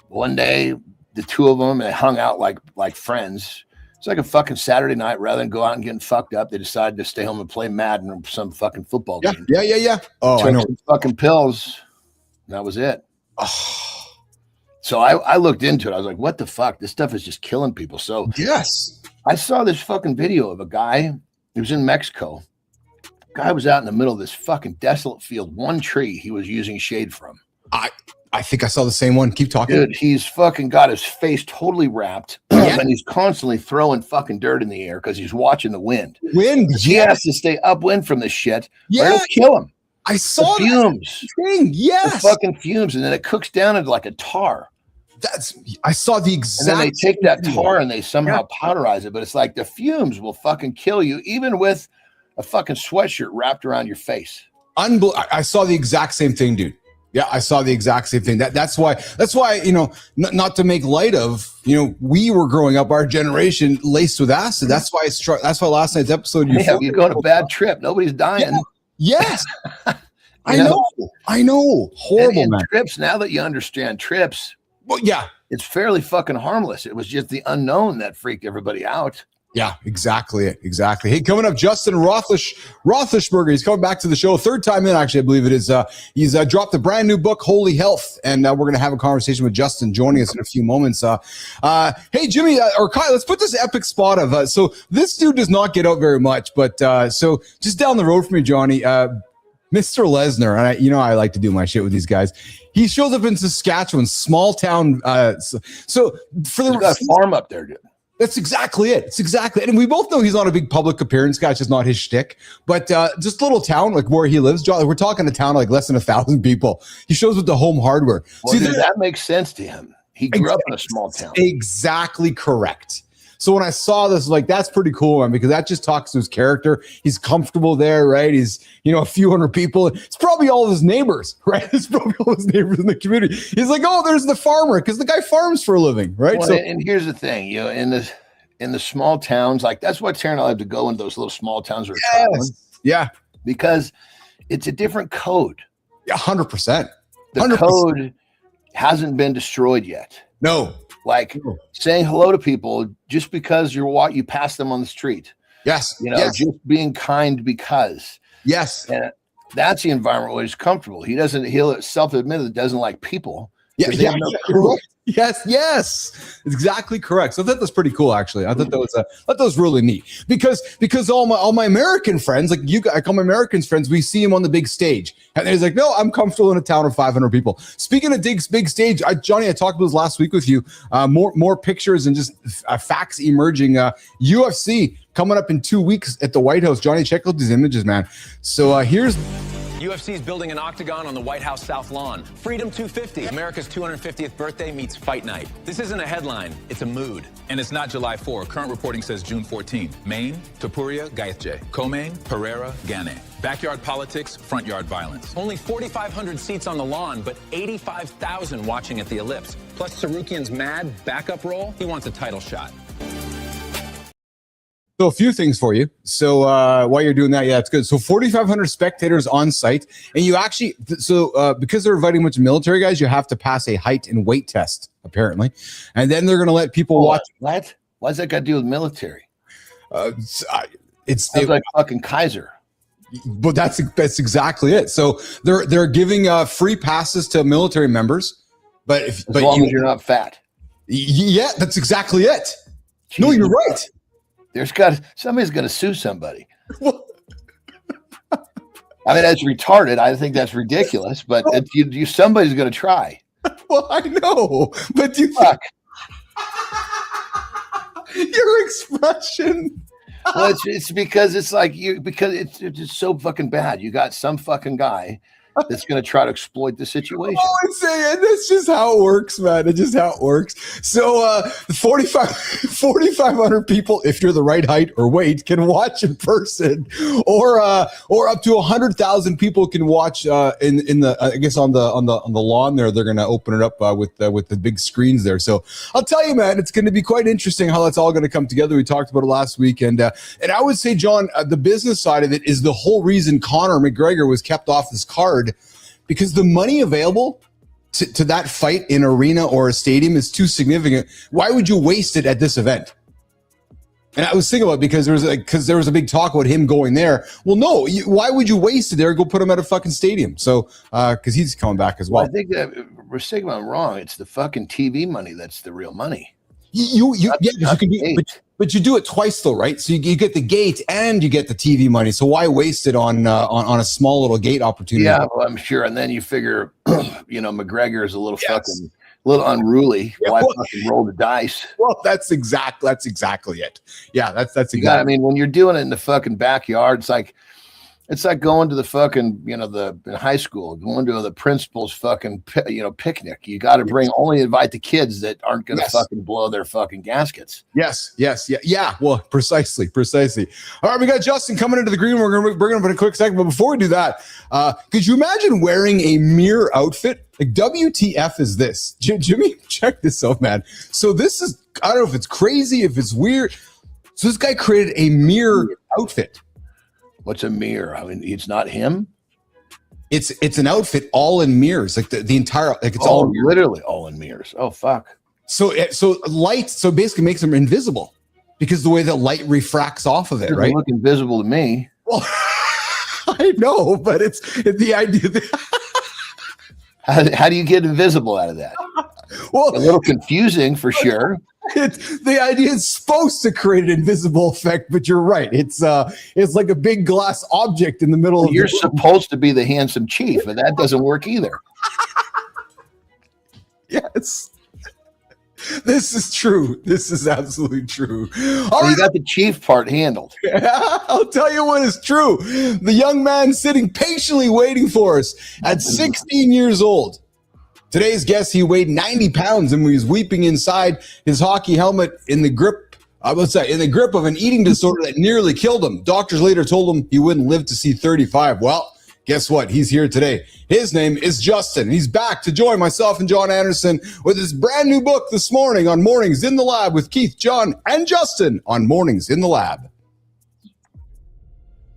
One day, the 2 of them, they hung out like friends. It's like a fucking Saturday night. Rather than go out and getting fucked up, they decided to stay home and play Madden or some fucking football game. Yeah. Oh, took I know. Some fucking pills. That was it. Oh. So I looked into it. I was like, what the fuck? This stuff is just killing people. So yes. I saw this fucking video of a guy. He was in Mexico. Guy was out in the middle of this fucking desolate field. One tree he was using shade from. I think I saw the same one. Keep talking. Dude, he's fucking got his face totally wrapped. And he's constantly throwing fucking dirt in the air because he's watching the wind. He has to stay upwind from this shit. Or it'll kill him. I saw the fumes. Thing. Yes. The fucking fumes. And then it cooks down into like a tar. I saw the exact. And then they take that tar and they somehow powderize it, but it's like the fumes will fucking kill you, even with a fucking sweatshirt wrapped around your face. I saw the exact same thing, dude. Yeah, I saw the exact same thing. That's why, not to make light of, we were growing up, our generation laced with acid. That's why that's why last night's episode. You go on a bad trip. Nobody's dying. Yeah. Yes. I know. Horrible, and man. Trips, now that you understand trips. Well, yeah. It's fairly fucking harmless. It was just the unknown that freaked everybody out. Yeah, exactly it. Exactly. Hey, coming up, Justin Roethlisberger. He's coming back to the show. Third time in, actually, I believe it is. He's dropped a brand new book, Holy Health, and we're going to have a conversation with Justin joining us in a few moments. Hey, Jimmy or Kyle, let's put this epic spot of. So this dude does not get out very much, but so just down the road from you, Johnny, Mr. Lesnar, and I like to do my shit with these guys. He shows up in Saskatchewan, small town. So for the got a farm up there, dude. That's exactly it. It's exactly it. And we both know he's not a big public appearance guy. It's just not his shtick. But just a little town like where he lives, John, we're talking a town like less than 1,000 people. He shows with the home hardware. Well, that makes sense to him. He grew up in a small town. Exactly correct. So when I saw this, like, that's pretty cool, man, because that just talks to his character. He's comfortable there, right? He's, a few hundred people. It's probably all of his neighbors, right? It's probably all his neighbors in the community. He's like, oh, there's the farmer, because the guy farms for a living, right? Well, and here's the thing, in the small towns, like that's why Taryn and I have to go into those little small towns. Yeah. Because it's a different code. Yeah, 100%. The code hasn't been destroyed yet. No. Like saying hello to people just because you pass them on the street. Yes. Just being kind because. Yes. And that's the environment where he's comfortable. He'll self-admit that doesn't like people. Yeah. Yes. Exactly correct. So I thought that's pretty cool, actually. I thought that was really neat because all my American friends, like I call my American friends, we see him on the big stage, and he's like, no, I'm comfortable in a town of 500 people. Speaking of big stage, Johnny, I talked about this last week with you. More pictures and just facts emerging. UFC coming up in 2 weeks at the White House. Johnny, check out these images, man. So here's. UFC is building an octagon on the White House South Lawn. Freedom 250, America's 250th birthday meets fight night. This isn't a headline, it's a mood. And it's not July 4. Current reporting says June 14. Maine, Tapuria, Gaithje. Komang, Pereira, Gane. Backyard politics, front yard violence. Only 4,500 seats on the lawn, but 85,000 watching at the Ellipse. Plus Sarukian's mad backup role, he wants a title shot. So a few things for you. So while you're doing that, yeah, it's good. So 4,500 spectators on site, and you actually, because they're inviting a bunch of military guys, you have to pass a height and weight test apparently, and then they're going to let people watch. What? What's that got to do with military? It's like fucking Kaiser. But that's exactly it. So they're giving free passes to military members, but as long as you're not fat. Yeah, that's exactly it. Jeez. No, you're right. Somebody's going to sue somebody. I mean, that's retarded. I think that's ridiculous, but somebody's going to try. Well, I know, but fuck your expression. Well, it's because it's like it's just so fucking bad. You got some fucking guy that's going to try to exploit the situation. Oh, I'm saying that's just how it works, man. It's just how it works. So 4,500 people, if you're the right height or weight, can watch in person, or up to 100,000 people can watch in the I guess on the lawn there. They're going to open it up with the big screens there. So I'll tell you, man, it's going to be quite interesting how that's all going to come together. We talked about it last week, and I would say, John, the business side of it is the whole reason Conor McGregor was kept off this card. Because the money available to that fight in arena or a stadium is too significant. Why would you waste it at this event? And I was thinking about it because there was a big talk about him going there. Well, no, why would you waste it there? Go put him at a fucking stadium. So because he's coming back as well. I think that we're saying I'm wrong. It's the fucking TV money that's the real money. You can do, but you do it twice though, right? So you get the gate and you get the TV money. So why waste it on a small little gate opportunity? Yeah, well, I'm sure. And then you figure, McGregor is a little fucking little unruly. Yeah, why fucking roll the dice? Well, that's exactly it. Yeah, that's exactly. I mean, when you're doing it in the fucking backyard, it's like going to the fucking, in high school, going to the principal's fucking, picnic. You got to only invite the kids that aren't going to fucking blow their fucking gaskets. Yes. Yeah. Well, precisely. All right. We got Justin coming into the green. We're going to bring him in a quick second. But before we do that, could you imagine wearing a mirror outfit? Like, WTF is this? Jimmy, check this out, man. So this is, I don't know if it's crazy, if it's weird. So this guy created a mirror outfit. What's a mirror? I mean, it's not him. It's an outfit all in mirrors, like the entire, like it's all literally all in mirrors. Oh fuck. So light, so basically makes them invisible. because the way that light refracts off of it, Doesn't right? look invisible to me. Well, I know, but it's the idea that How do you get invisible out of that? well, A little confusing for sure. it's the idea is supposed to create an invisible effect, but you're right. It's like a big glass object in the middle of You're the room. supposed to be the handsome chief, and that doesn't work either. Yes. This is true. This is absolutely true. All So right. you got the chief part handled. I'll tell you what is true. The young man sitting patiently waiting for us at 16 years old. Today's guest, he weighed 90 pounds and was weeping inside his hockey helmet in the grip of an eating disorder that nearly killed him. Doctors later told him he wouldn't live to see 35. Well, guess what? He's here today. His name is Justin. He's back to join myself and Jon Anderson with his brand new book this morning on Mornings in the Lab with Keith, Jon, and Justin on Mornings in the Lab.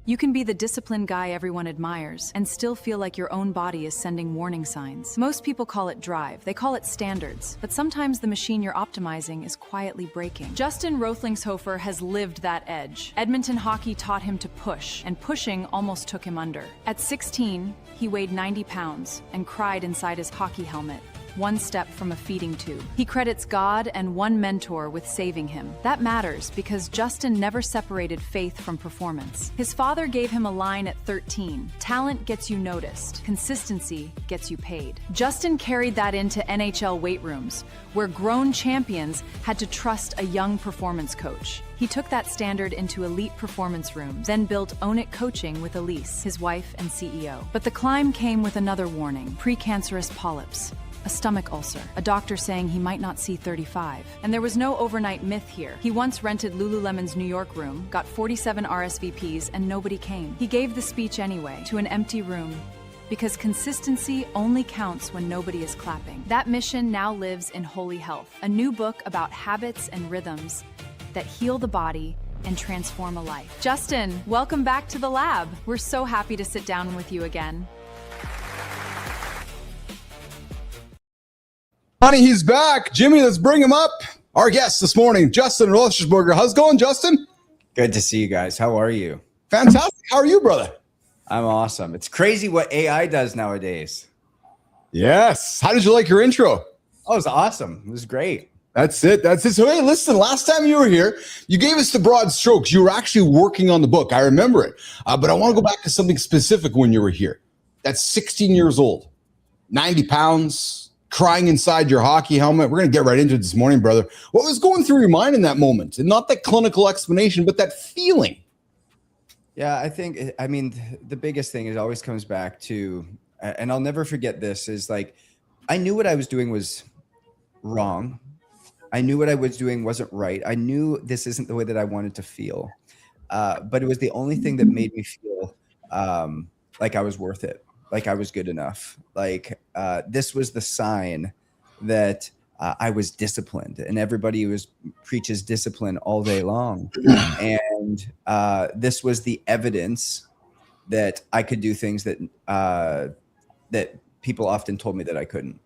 You can be the disciplined guy everyone admires and still feel like your own body is sending warning signs. Most people call it drive. They call it standards. But sometimes the machine you're optimizing is quietly breaking. Justin Roethlingshofer has lived that edge. Edmonton hockey taught him to push, and pushing almost took him under. At 16, he weighed 90 pounds and cried inside his hockey helmet, one step from a feeding tube. He credits God and one mentor with saving him. That matters because Justin never separated faith from performance. His father gave him a line at 13. Talent gets you noticed. Consistency gets you paid. Justin carried that into NHL weight rooms, where grown champions had to trust a young performance coach. He took that standard into elite performance rooms, then built Own It Coaching with Elise, his wife and CEO. But the climb came with another warning: precancerous polyps, a stomach ulcer, a doctor saying he might not see 35. And there was no overnight myth here. He once rented Lululemon's New York room, got 47 RSVPs, and nobody came. He gave the speech anyway, to an empty room, because consistency only counts when nobody is clapping. That mission now lives in Holy Health, a new book about habits and rhythms that heal the body and transform a life. Justin, welcome back to the lab. We're so happy to sit down with you again. Honey, he's back. Jimmy, let's bring him up. Our guest this morning, Justin Roethlisberger. How's it going, Justin? Good to see you guys. How are you? Fantastic. How are you, brother? I'm awesome. It's crazy what AI does nowadays. Yes. How did you like your intro? Oh, it was awesome. It was great. That's it. That's it. So, hey, listen, last time you were here, you gave us the broad strokes. You were actually working on the book. I remember it. But I want to go back to something specific when you were here. That's 16 years old, 90 pounds, crying inside your hockey helmet. We're going to get right into it this morning, brother. What was going through your mind in that moment? And not that clinical explanation, but that feeling. Yeah, I mean, the biggest thing is always comes back to, and I'll never forget this, is like, I knew what I was doing was wrong. I knew what I was doing wasn't right. I knew this isn't the way that I wanted to feel. But it was the only thing that made me feel like I was worth it, like I was good enough. Like this was the sign that I was disciplined, and everybody preaches discipline all day long. And this was the evidence that I could do things that that people often told me that I couldn't.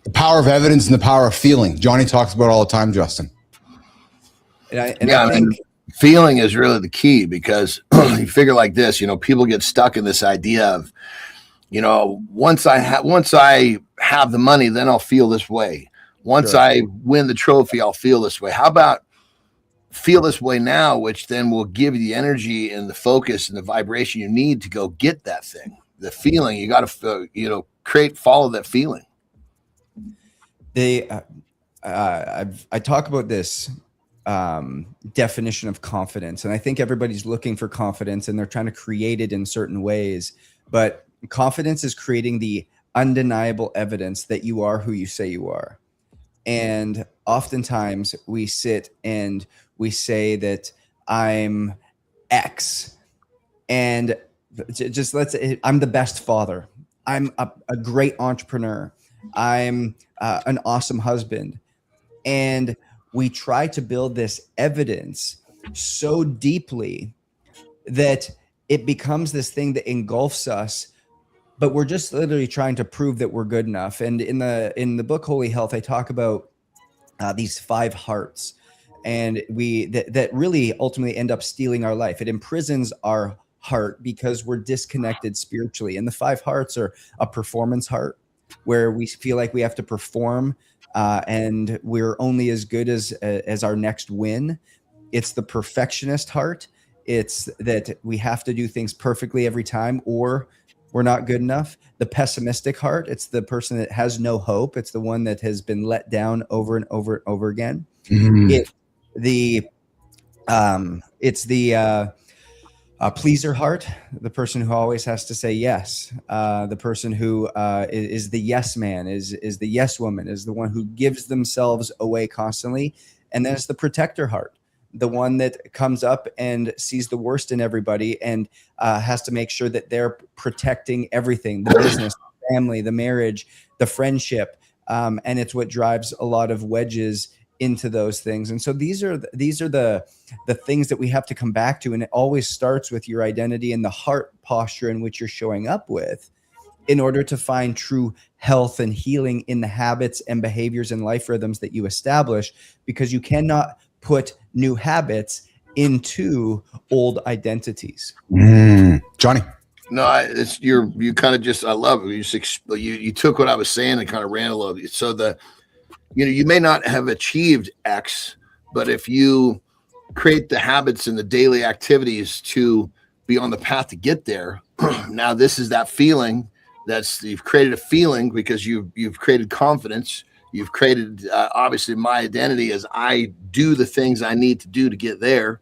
The power of evidence and the power of feeling. Johnny talks about it all the time, Justin. I think feeling is really the key, because you figure like this, people get stuck in this idea of, once I have the money, then I'll feel this way. Once Sure. I win the trophy, I'll feel this way. How about feel this way now, which then will give you the energy and the focus and the vibration you need to go get that thing. The feeling, you got to, follow that feeling. I talk about this definition of confidence, and I think everybody's looking for confidence and they're trying to create it in certain ways, but confidence is creating the undeniable evidence that you are who you say you are. And oftentimes we sit and we say that I'm X, and just I'm the best father, I'm a great entrepreneur, I'm an awesome husband. And we try to build this evidence so deeply that it becomes this thing that engulfs us, but we're just literally trying to prove that we're good enough. And in the book Holy Health, I talk about these 5 hearts. and that really ultimately end up stealing our life. It imprisons our heart because we're disconnected spiritually. And the 5 hearts are a performance heart, where we feel like we have to perform, and we're only as good as our next win. It's the perfectionist heart. It's that we have to do things perfectly every time, or we're not good enough. The pessimistic heart, it's the person that has no hope. It's the one that has been let down over and over and over again. It's the pleaser heart, the person who always has to say yes, the person who is the yes man, is the yes woman, is the one who gives themselves away constantly. And then it's the protector heart, the one that comes up and sees the worst in everybody and has to make sure that they're protecting everything, the business, the family, the marriage, the friendship. And it's what drives a lot of wedges into those things. And so these are the things that we have to come back to. And it always starts with your identity and the heart posture in which you're showing up with, in order to find true health and healing in the habits and behaviors and life rhythms that you establish, because you cannot put new habits into old identities. Johnny. No, it's you kind of just, I love it. You took what I was saying and kind of ran a little bit. So you may not have achieved X, but if you create the habits and the daily activities to be on the path to get there, now this is that feeling. You've created a feeling because you've created confidence. You've created, obviously, my identity as I do the things I need to do to get there.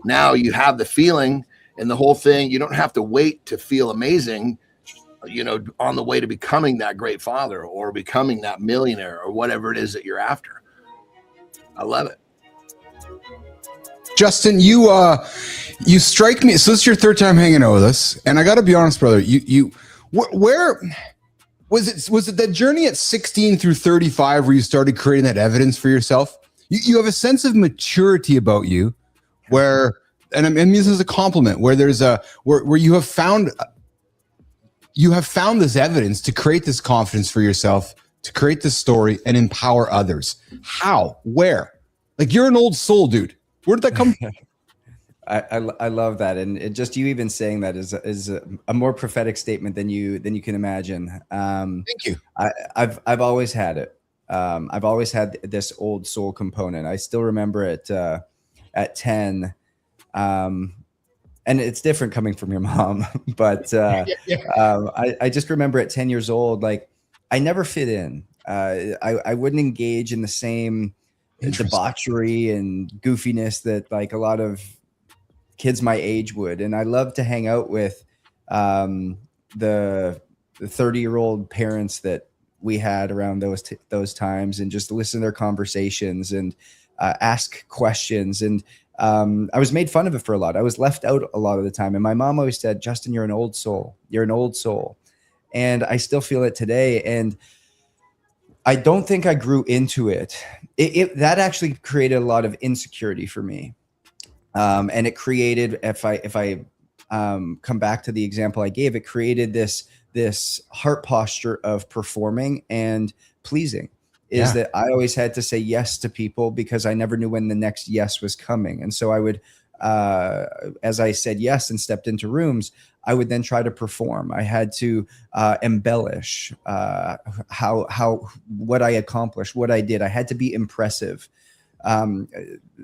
Now you have the feeling and the whole thing. You don't have to wait to feel amazing, on the way to becoming that great father or becoming that millionaire or whatever it is that you're after. I love it. Justin, you strike me. So this is your 3rd time hanging out with us, and I got to be honest, brother. Where was it that journey at 16 through 35 where you started creating that evidence for yourself? You have a sense of maturity about you, where, and I mean this is a compliment, where there's where you have found this evidence to create this confidence for yourself, to create this story and empower others. How? Where? Like, you're an old soul, dude. Where did that come from? I love that, and just you even saying that is a more prophetic statement than you can imagine. Thank you. I've always had it. I've always had this old soul component. I still remember it at 10, and it's different coming from your mom, but I just remember at 10 years old, like, I never fit in. I wouldn't engage in the same debauchery and goofiness that like a lot of kids my age would. And I love to hang out with the 30-year-old parents that we had around those times, and just listen to their conversations and ask questions. And I was made fun of it for a lot. I was left out a lot of the time. And my mom always said, Justin, you're an old soul. You're an old soul. And I still feel it today. And I don't think I grew into it. That actually created a lot of insecurity for me. And it created, if I come back to the example I gave, it created this heart posture of performing and pleasing. That I always had to say yes to people because I never knew when the next yes was coming. And so I would, as I said yes and stepped into rooms, I would then try to perform. I had to embellish what I accomplished, what I did. I had to be impressive.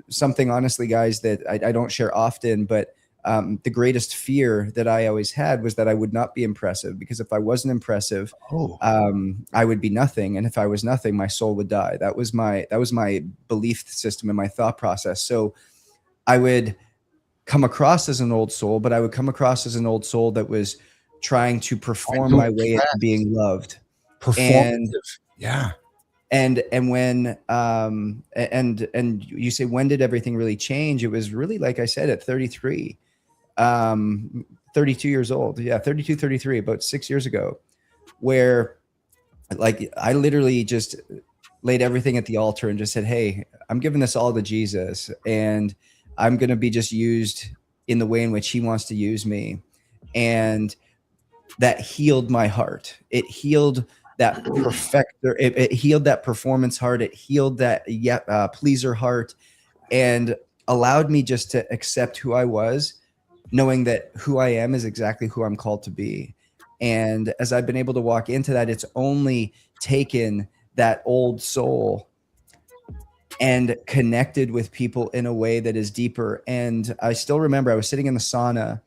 Something, honestly, guys, that I don't share often, but the greatest fear that I always had was that I would not be impressive, because if I wasn't impressive, I would be nothing. And if I was nothing, my soul would die. That was my belief system and my thought process. So I would come across as an old soul, but I would come across as an old soul that was trying to perform my way into being loved. Yeah. And when and you say, when did everything really change? It was really, like I said, at 33, 32 years old. Yeah, 32, 33, about 6 years ago, where like I literally just laid everything at the altar and just said, hey, I'm giving this all to Jesus, and I'm going to be just used in the way in which he wants to use me. And that healed my heart. It healed that perfecter. It healed that performance heart. It healed that pleaser heart. and allowed me just to accept who I was, knowing that who I am is exactly who I'm called to be. And as I've been able to walk into that, it's only taken that old soul and connected with people in a way that is deeper. And I still remember I was sitting in the sauna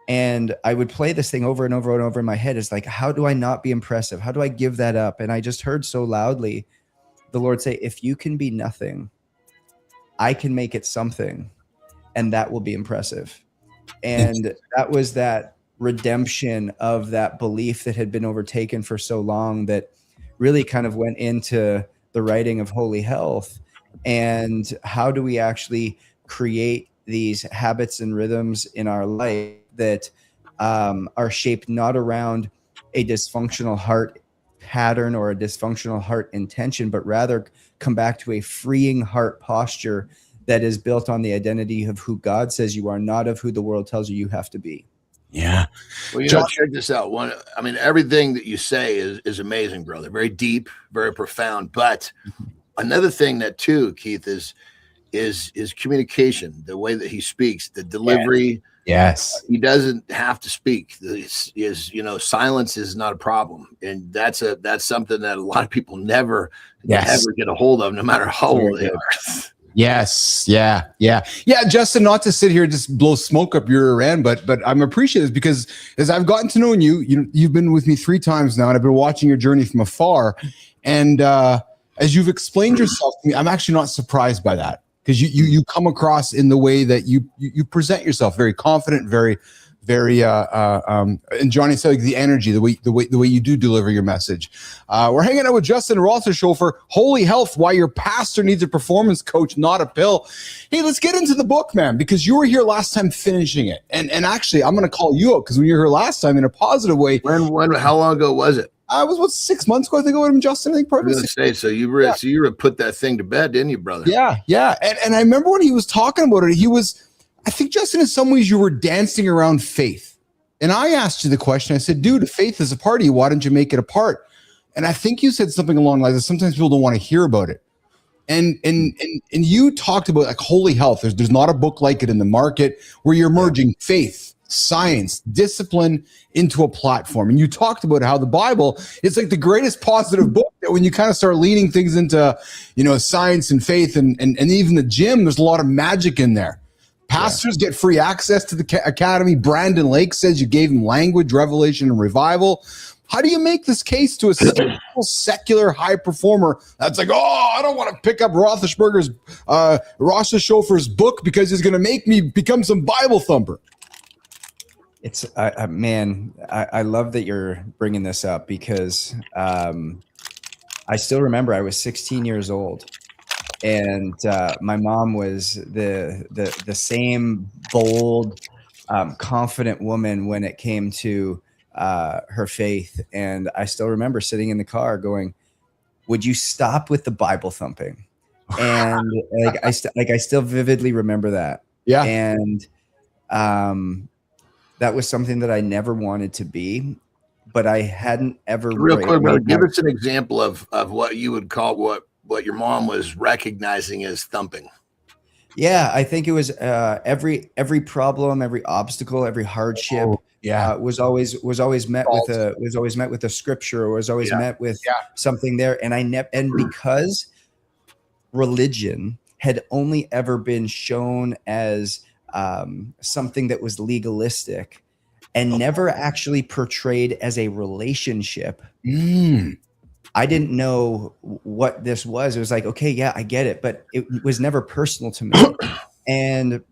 and I would play this thing over and over and over in my head. It's like, how do I not be impressive? How do I give that up? And I just heard so loudly the Lord say, if you can be nothing, I can make it something, and that will be impressive. And that was that redemption of that belief that had been overtaken for so long, that really kind of went into the writing of Holy Health. And how do we actually create these habits and rhythms in our life that are shaped not around a dysfunctional heart pattern or a dysfunctional heart intention, but rather come back to a freeing heart posture that is built on the identity of who God says you are, not of who the world tells you you have to be. Yeah. Well, check this out. Everything that you say is amazing, brother. Very deep, very profound. But another thing that too, Keith, is communication, the way that he speaks, the delivery. Yes. He doesn't have to speak. Silence is not a problem. And that's something that a lot of people never get a hold of, no matter how old they are. Yes. Yeah. Justin, not to sit here and just blow smoke up your end, but I'm appreciative because as I've gotten to know you've been with me 3 times now, and I've been watching your journey from afar. And as you've explained yourself to me, I'm actually not surprised by that, because you come across in the way that you present yourself, very confident, very and Johnny said, like, the energy, the way you do deliver your message. We're hanging out with Justin Rother Show for Holy Health, Why Your Pastor Needs a Performance Coach, Not a Pill. Hey, let's get into the book, man, because you were here last time finishing it. And actually, I'm going to call you out, because when you were here last time in a positive way. How long ago was it? I was 6 months ago, I think, with him, Justin. I think probably. So you really put that thing to bed, didn't you, brother? Yeah. And I remember when he was talking about it, I think, Justin, in some ways you were dancing around faith. And I asked you the question. I said, dude, if faith is a part of you, why don't you make it a part? And I think you said something along the lines of, sometimes people don't want to hear about it. And you talked about, like, Holy Health. There's not a book like it in the market, where you're merging faith, science, discipline into a platform. And you talked about how the Bible is like the greatest positive book, that when you kind of start leaning things into, science and faith and even the gym, there's a lot of magic in there. Pastors get free access to the academy. Brandon Lake says you gave him language, revelation, and revival. How do you make this case to a secular high performer that's like, I don't want to pick up Roethlisberger's Schofer's book because he's going to make me become some Bible thumper? It's man, I love that you're bringing this up, because I still remember I was 16 years old. And my mom was the same bold, confident woman when it came to her faith. And I still remember sitting in the car going, "Would you stop with the Bible thumping?" And I still vividly remember that. Yeah. And that was something that I never wanted to be, but I hadn't ever. Real quick, brother, give us an example of what you would call what your mom was recognizing as thumping. Yeah, I think it was every problem, every obstacle, every hardship was always met with a scripture, or was always met with something there. And because religion had only ever been shown as something that was legalistic and never actually portrayed as a relationship. I didn't know what this was. It was like, okay, yeah, I get it, but it was never personal to me. And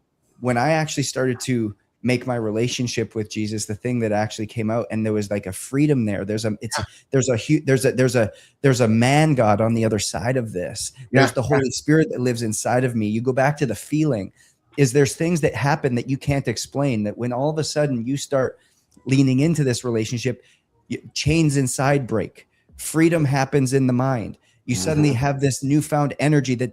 when I actually started to make my relationship with Jesus, the thing that actually came out, and there was like a freedom there. There's a man God on the other side of this. There's the Holy Spirit that lives inside of me. You go back to the feeling. There's things that happen that you can't explain, that when all of a sudden you start leaning into this relationship, chains inside break. Freedom happens in the mind. You suddenly have this newfound energy that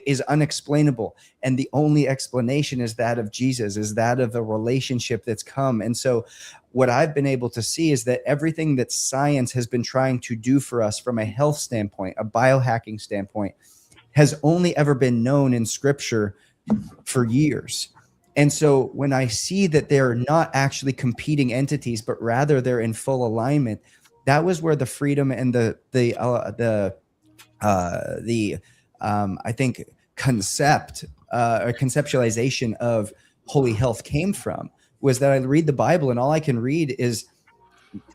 is unexplainable. And the only explanation is that of Jesus, is that of a relationship that's come. And so what I've been able to see is that everything that science has been trying to do for us from a health standpoint, a biohacking standpoint, has only ever been known in scripture for years. And so when I see that they're not actually competing entities, but rather they're in full alignment, that was where the freedom and I think conceptualization of holy health came from, was that I read the Bible and all I can read is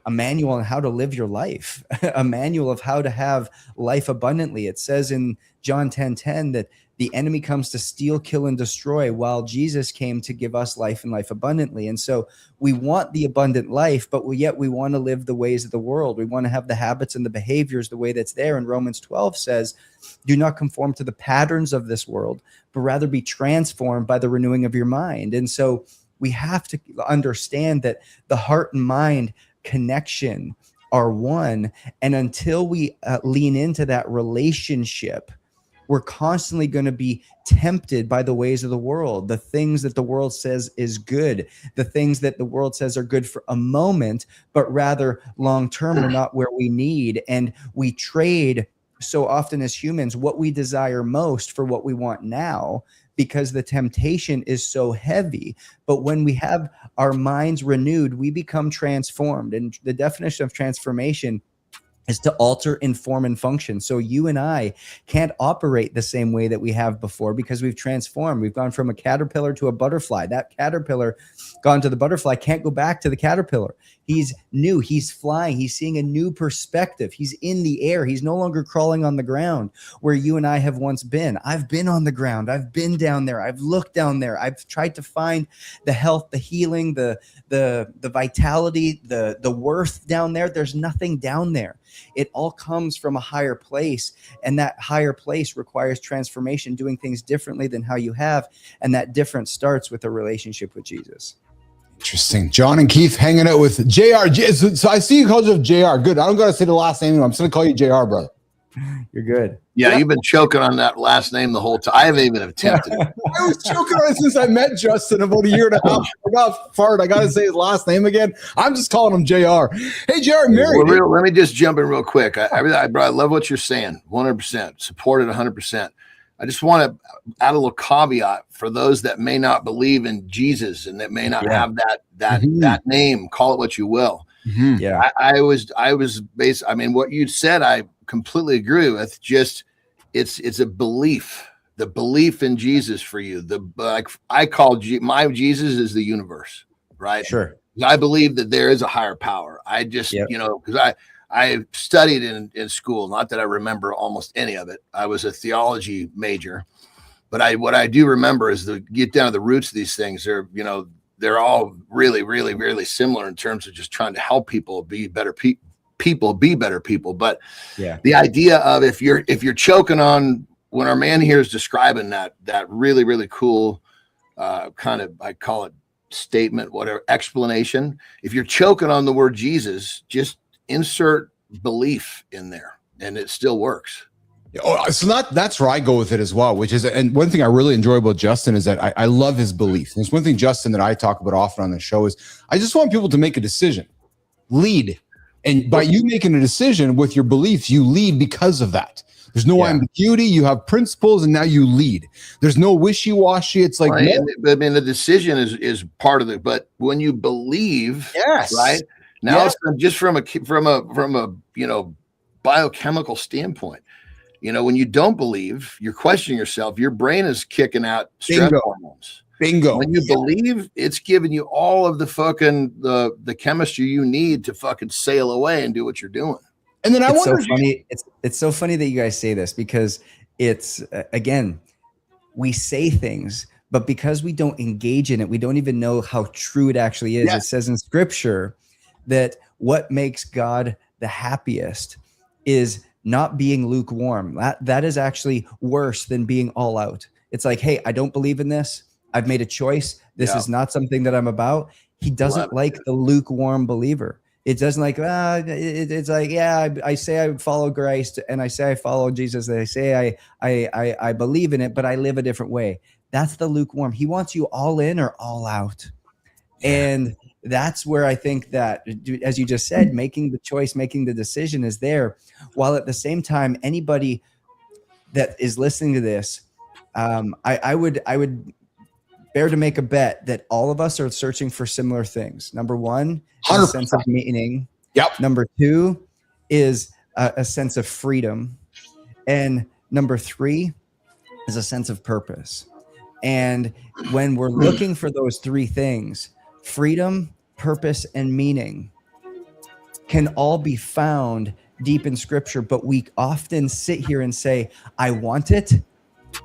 a manual on how to live your life, a manual of how to have life abundantly. It says in John 10:10 that the enemy comes to steal, kill, and destroy, while Jesus came to give us life and life abundantly. And so we want the abundant life, but yet we want to live the ways of the world. We want to have the habits and the behaviors the way that's there. And Romans 12 says, do not conform to the patterns of this world, but rather be transformed by the renewing of your mind. And so we have to understand that the heart and mind connection are one. And until we lean into that relationship, we're constantly going to be tempted by the ways of the world, the things that the world says is good, the things that the world says are good for a moment, but rather long-term are not where we need. And we trade so often as humans what we desire most for what we want now, because the temptation is so heavy. But when we have our minds renewed, we become transformed. And the definition of transformation is to alter, inform, and function. So you and I can't operate the same way that we have before because we've transformed. We've gone from a caterpillar to a butterfly. That caterpillar gone to the butterfly can't go back to the caterpillar. He's new. He's flying. He's seeing a new perspective. He's in the air. He's no longer crawling on the ground where you and I have once been. I've been on the ground. I've been down there. I've looked down there. I've tried to find the health, the healing, the vitality, the worth down there. There's nothing down there. It all comes from a higher place, and that higher place requires transformation, doing things differently than how you have, and that difference starts with a relationship with Jesus. Interesting. Jon and Keith hanging out with JR. So I see you called yourself JR. Good. I don't got to say the last name anymore. I'm just going to call you JR, brother. You're good. Yeah, you've been choking on that last name the whole time. I haven't even attempted it. I was choking on it since I met Justin about a year and a half. I got farted. I got to say his last name again. I'm just calling him JR. Hey, JR, married. Well, let me just jump in real quick. I love what you're saying. 100%. Support it 100%. I just want to add a little caveat for those that may not believe in Jesus and that may not have that name. Call it what you will. Mm-hmm. Yeah, I was based. I mean, what you said, I completely agree with. Just it's a belief, the belief in Jesus for you. I call my Jesus is the universe, right? Sure. I believe that there is a higher power. I just because I studied in school. Not that I remember almost any of it. I was a theology major, but what I do remember is to get down to the roots of these things. They're all really, really, really similar in terms of just trying to help people be better people be better people. But the idea of if you're choking on, when our man here is describing that really, really cool kind of, I call it statement, whatever, explanation. If you're choking on the word Jesus, just insert belief in there and it still works. Oh, so that's where I go with it as well, which is, and one thing I really enjoy about Justin is that I love his belief. There's one thing, Justin, that I talk about often on the show is I just want people to make a decision, lead. And by you making a decision with your beliefs, you lead because of that. There's no ambiguity. You have principles, and now you lead. There's no wishy-washy. It's like, right. I mean, the decision is part of it, but when you believe, right now, it's just from a biochemical standpoint. When you don't believe, you're questioning yourself. Your brain is kicking out stress hormones. Bingo. When you believe, it's giving you all of the fucking the chemistry you need to fucking sail away and do what you're doing. And then it's so funny. It's so funny that you guys say this, because it's again, we say things, but because we don't engage in it, we don't even know how true it actually is. It says in scripture that what makes God the happiest is not being lukewarm. That is actually worse than being all out. It's like, hey, I don't believe in this. I've made a choice. This is not something that I'm about. He doesn't like the lukewarm believer. It doesn't like, it's like, I say I follow Christ and I say I follow Jesus. And I say I believe in it, but I live a different way. That's the lukewarm. He wants you all in or all out. And that's where I think that, as you just said, making the choice, making the decision is there, while at the same time, anybody that is listening to this, I would bear to make a bet that all of us are searching for similar things. Number one, is a sense of meaning. Yep. Number two is a sense of freedom. And number three is a sense of purpose. And when we're looking for those three things, freedom, purpose, and meaning can all be found deep in scripture, but we often sit here and say, I want it,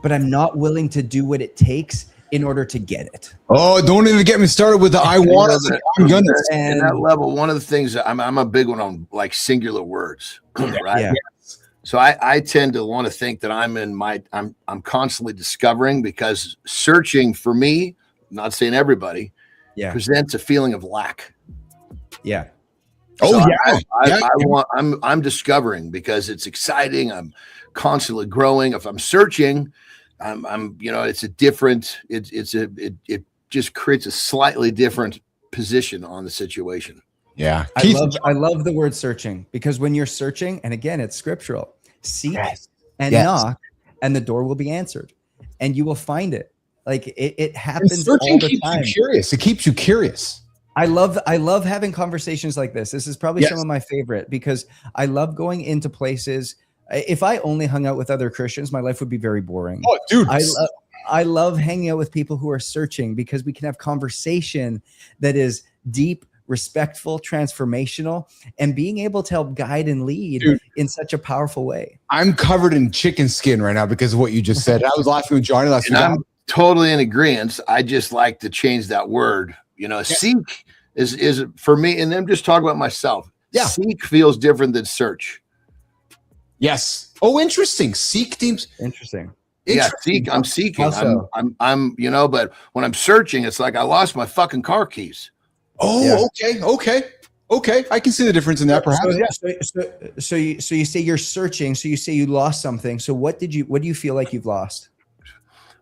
but I'm not willing to do what it takes in order to get it. Oh, don't even get me started with the I want it. I'm gonna. And that level, one of the things that I'm a big one on, like, singular words, right? Yeah. So I tend to want to think that I'm constantly discovering, because searching for me, not saying everybody, presents a feeling of lack. Yeah. So I'm discovering because it's exciting. I'm constantly growing. If I'm searching, I'm it's a different, it just creates a slightly different position on the situation. Yeah. I love the word searching, because when you're searching, and again, it's scriptural, seek and knock, and the door will be answered, and you will find it. Like it happens all the time. You curious. It keeps you curious. I love having conversations like this. This is probably some of my favorite, because I love going into places. If I only hung out with other Christians, my life would be very boring. Oh, dude. I love hanging out with people who are searching, because we can have conversation that is deep, respectful, transformational, and being able to help guide and lead in such a powerful way. I'm covered in chicken skin right now because of what you just said. I was laughing with Johnny last week. I'm totally in agreement. I just like to change that word. Seek is for me, and I'm just talking about myself. Yeah. Seek feels different than search. Yes. Oh, interesting. Seek teams. Interesting. Yeah, seek. I'm seeking. I'm but when I'm searching, it's like I lost my fucking car keys. Oh, yeah. Okay. I can see the difference in that, perhaps. So you say you're searching. So you say you lost something. So what do you feel like you've lost?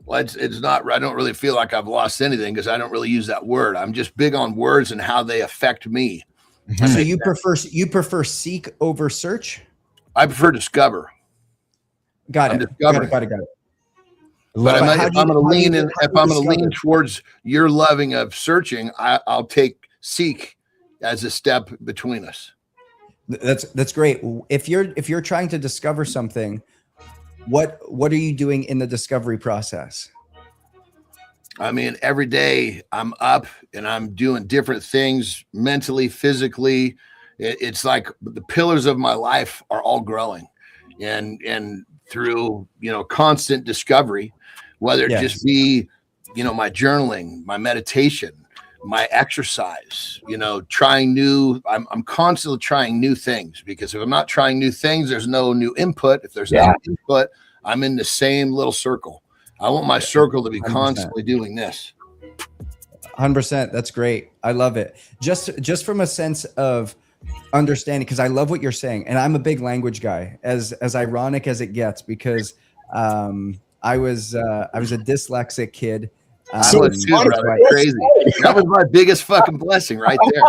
Well, it's not. I don't really feel like I've lost anything, because I don't really use that word. I'm just big on words and how they affect me. Mm-hmm. So you prefer seek over search? I prefer discover. Got it. Got it. But if I'm going to lean towards your loving of searching, I'll take seek as a step between us. That's great. If you're trying to discover something, what are you doing in the discovery process? I mean, every day I'm up and I'm doing different things mentally, physically. It's like the pillars of my life are all growing, and through constant discovery, whether it just be my journaling, my meditation, my exercise, trying new. I'm constantly trying new things, because if I'm not trying new things, there's no new input. If there's no input, I'm in the same little circle. I want my circle to be 100%. Constantly doing this. 100%. That's great. I love it. Just from a sense of understanding, because I love what you're saying, and I'm a big language guy, as ironic as it gets, because I was a dyslexic kid. Crazy. That was my biggest fucking blessing right there.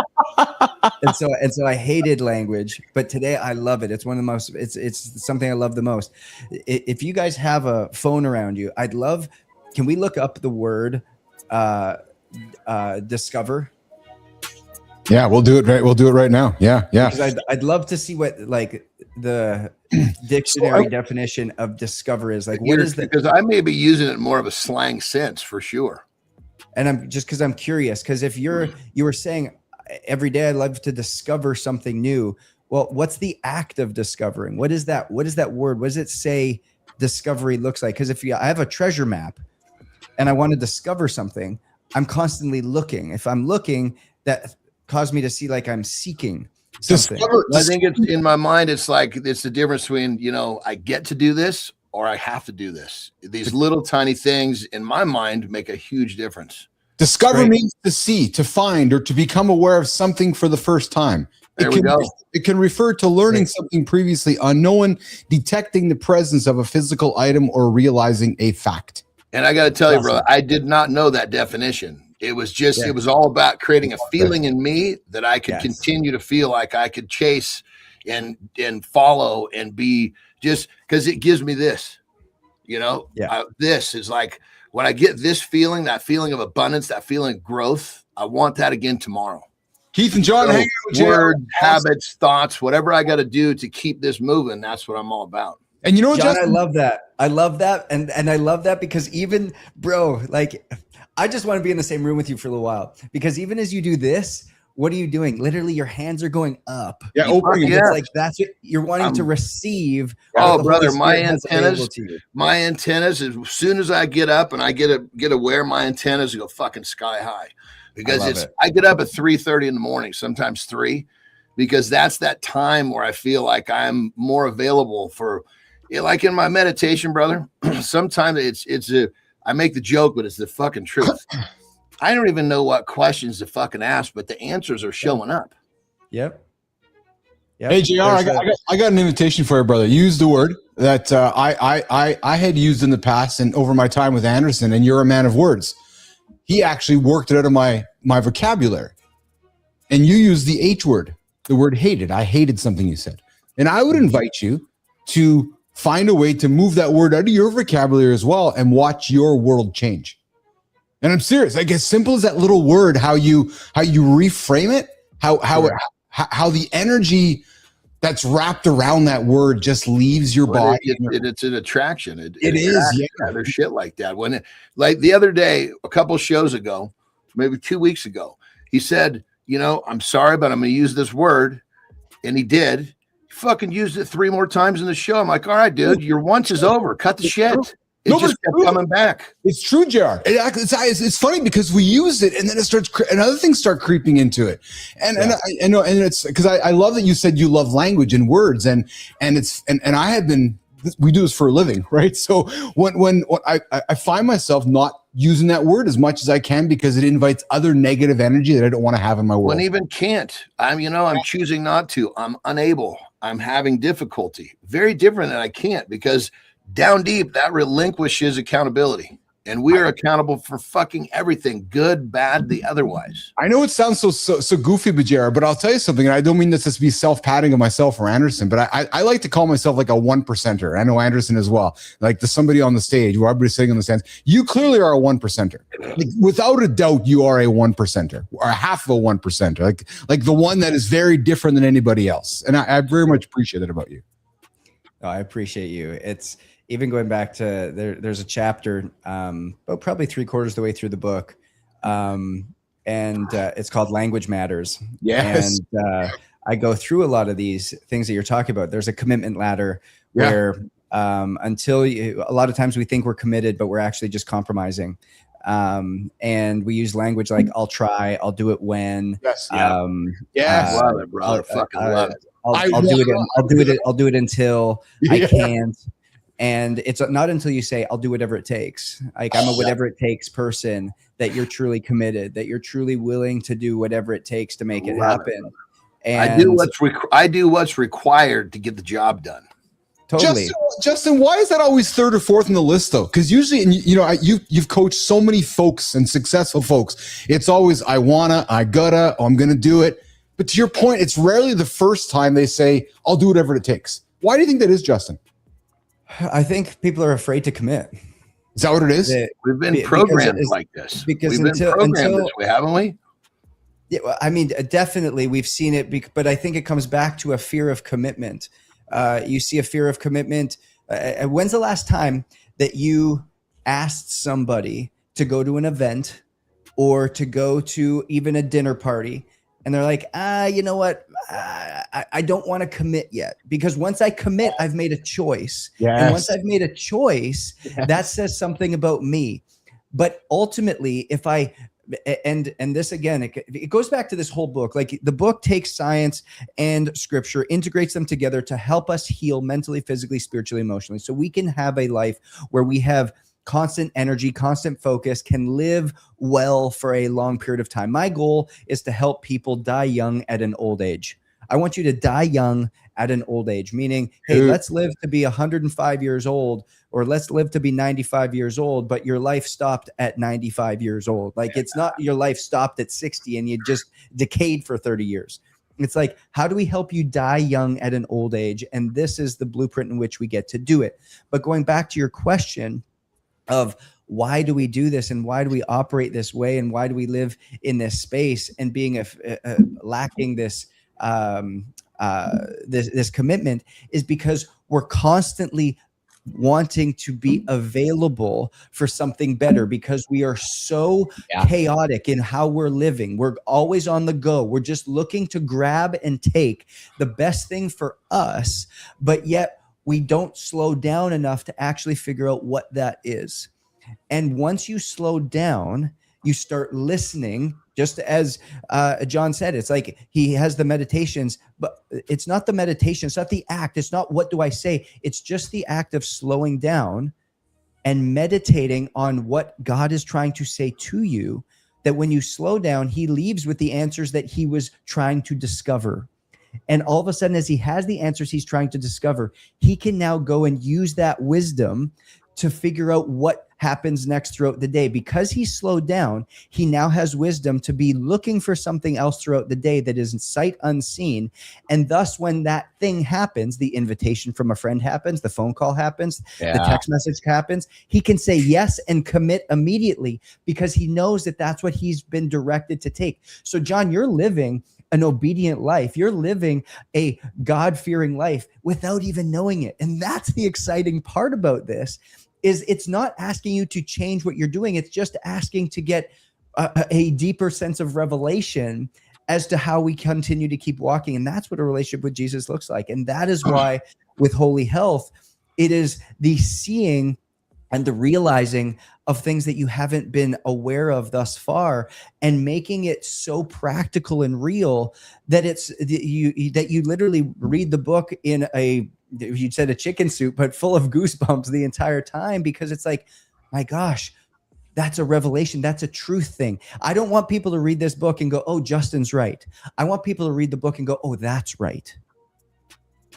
and so I hated language, but today I love it. It's one of the most. It's something I love the most. If you guys have a phone around you, I'd love. Can we look up the word discover? Yeah, we'll do it right. We'll do it right now. Yeah. Because I'd love to see what the dictionary definition of discover is. Like, what is that? Because I may be using it more of a slang sense for sure. And I'm curious, because if you were saying every day I love to discover something new. Well, what's the act of discovering? What is that? What is that word? What does it say discovery looks like? Because I have a treasure map and I want to discover something, I'm constantly looking. If I'm looking, that caused me to see like I'm seeking something. I think it's in my mind. It's like, it's the difference between, I get to do this or I have to do this. These little tiny things in my mind make a huge difference. Discover means to see, to find, or to become aware of something for the first time. It can refer to learning something previously unknown, detecting the presence of a physical item, or realizing a fact. And I got to tell you, bro, I did not know that definition. It was just, it was all about creating a feeling in me that I could continue to feel like I could chase and follow and be, just because it gives me this. You know, Yeah. This is like when I get this feeling, that feeling of abundance, that feeling of growth, I want that again tomorrow. Keith and Jon, hanging out with words, habits, thoughts, whatever I got to do to keep this moving. That's what I'm all about. And you know what, Jon, Justin? I love that. I love that. And I love that because even, bro, like, I just want to be in the same room with you for a little while, because even as you do this, what are you doing? Literally, your hands are going up. Yeah, opening. It's like that's it. You're wanting to receive. Oh, brother, my antennas. As soon as I get up and I get aware, my antennas go fucking sky high, because I get up at 3:30 in the morning, sometimes 3, because that's that time where I feel like I'm more available for, like in my meditation, brother. Sometimes I make the joke, but it's the fucking truth. I don't even know what questions to fucking ask, but the answers are showing up. Yep. Hey, JR, I got an invitation for you, brother. Use the word that I had used in the past and over my time with Anderson, and you're a man of words. He actually worked it out of my vocabulary. And you used the H word, the word hated. I hated something you said. And I would invite you to find a way to move that word out of your vocabulary as well and watch your world change. And I'm serious. Like, as simple as that little word, how you reframe it, how the energy that's wrapped around that word just leaves your body. It's an attraction. It is. Yeah. There's shit like that. Like the other day, a couple shows ago, maybe 2 weeks ago, he said, I'm sorry, but I'm going to use this word. And he did. He fucking used it 3 more times in the show. I'm like, all right, dude, your once is over. Cut the shit. It just kept coming back. It's true, JR. It's funny because we use it and then it starts, and other things start creeping into it. And I know, and it's because I love that you said you love language and words, and I have been. We do this for a living, right? So when I find myself not using that word as much as I can because it invites other negative energy that I don't want to have in my world. When even can't. I'm choosing not to. I'm unable. I'm having difficulty. Very different than I can't, because down deep, that relinquishes accountability. And we are accountable for fucking everything, good, bad, the otherwise. I know it sounds so goofy, Bajara, but I'll tell you something. And I don't mean this to be self-patting of myself or Anderson, but I like to call myself like a 1%er. I know Anderson as well. Like somebody on the stage where everybody's sitting on the stands. You clearly are a 1%er. Like, without a doubt, you are a 1%er or half of a 1%er. Like the one that is very different than anybody else. And I very much appreciate that about you. Oh, I appreciate you. It's even going back to there's a chapter, probably 3/4 of the way through the book. And it's called Language Matters. Yes. And I go through a lot of these things that you're talking about. There's a commitment ladder where a lot of times we think we're committed, but we're actually just compromising. And we use language like I'll try, I'll do it when. Yes. Love it, bro. Fucking love it. I'll do it until I can't. And it's not until you say, I'll do whatever it takes. Like, I'm a whatever it takes person, that you're truly committed, that you're truly willing to do whatever it takes to make it happen. And I do what's required to get the job done. Totally. Justin, why is that always 3rd or 4th in the list though? Because usually, you've coached so many folks and successful folks. It's always, I gotta, I'm going to do it. But to your point, it's rarely the first time they say, I'll do whatever it takes. Why do you think that is, Justin? I think people are afraid to commit. Is that what it is? We've been programmed like this. Because we've been programmed this way, haven't we? Yeah, well, I mean, definitely we've seen it, but I think it comes back to a fear of commitment. You see a fear of commitment. When's the last time that you asked somebody to go to an event or to go to even a dinner party, and they're like, you know what? I don't want to commit yet, because once I commit, I've made a choice. Yes. And once I've made a choice, that says something about me. But ultimately, if I, and this again, it goes back to this whole book. Like, the book takes science and scripture, integrates them together to help us heal mentally, physically, spiritually, emotionally, so we can have a life where we have constant energy, constant focus, can live well for a long period of time. My goal is to help people die young at an old age. I want you to die young at an old age, meaning, hey, let's live to be 105 years old, or let's live to be 95 years old, but your life stopped at 95 years old. Like, it's not your life stopped at 60 and you just decayed for 30 years. It's like, how do we help you die young at an old age? And this is the blueprint in which we get to do it. But going back to your question of why do we do this and why do we operate this way and why do we live in this space and being lacking this this commitment, is because we're constantly wanting to be available for something better, because we are so chaotic in how we're living. We're always on the go. We're just looking to grab and take the best thing for us, but yet we don't slow down enough to actually figure out what that is. And once you slow down, you start listening, just as Jon said. It's like he has the meditations, but it's not the meditation. It's not the act. It's not what do I say. It's just the act of slowing down and meditating on what God is trying to say to you, that when you slow down, he leaves with the answers that he was trying to discover. And all of a sudden, as he has the answers he's trying to discover, he can now go and use that wisdom to figure out what happens next throughout the day. Because he slowed down, he now has wisdom to be looking for something else throughout the day that is in sight unseen. And thus, when that thing happens, the invitation from a friend happens, the phone call happens, the text message happens, he can say yes and commit immediately, because he knows that that's what he's been directed to take. So Jon, you're living an obedient life. You're living a God-fearing life without even knowing it. And that's the exciting part about this, is it's not asking you to change what you're doing. It's just asking to get a deeper sense of revelation as to how we continue to keep walking. And that's what a relationship with Jesus looks like. And that is why with Holy Health, it is the seeing and the realizing of things that you haven't been aware of thus far, and making it so practical and real that it's that you literally read the book in you said a chicken soup, but full of goosebumps the entire time, because it's like, my gosh, that's a revelation. That's a truth thing. I don't want people to read this book and go, oh, Justin's right. I want people to read the book and go, oh, that's right.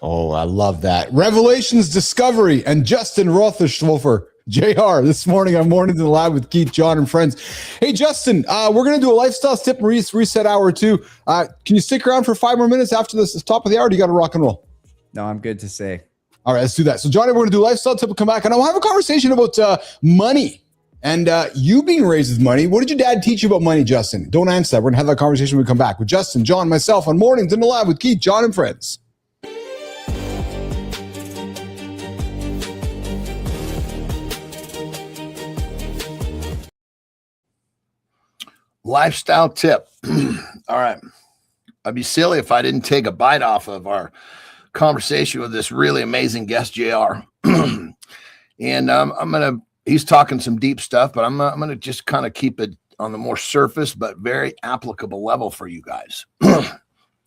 Oh, I love that. Revelations, Discovery, and Justin Rotherschwolfer, JR, this morning on Mornings in the Lab with Keith, Jon, and friends. Hey, Justin, we're going to do a lifestyle tip and reset hour too. Can you stick around for 5 more minutes after this top of the hour? Or do you got to rock and roll? No, I'm good to say. All right, let's do that. So, Johnny, we're going to do lifestyle tip. We'll come back, and I'll have a conversation about money and you being raised with money. What did your dad teach you about money, Justin? Don't answer that. We're going to have that conversation when we come back with Justin, Jon, myself on Mornings in the Lab with Keith, Jon, and friends. Lifestyle tip. All right. I'd be silly if I didn't take a bite off of our conversation with this really amazing guest, JR. And he's talking some deep stuff, but I'm going to just kind of keep it on the more surface, but very applicable level for you guys.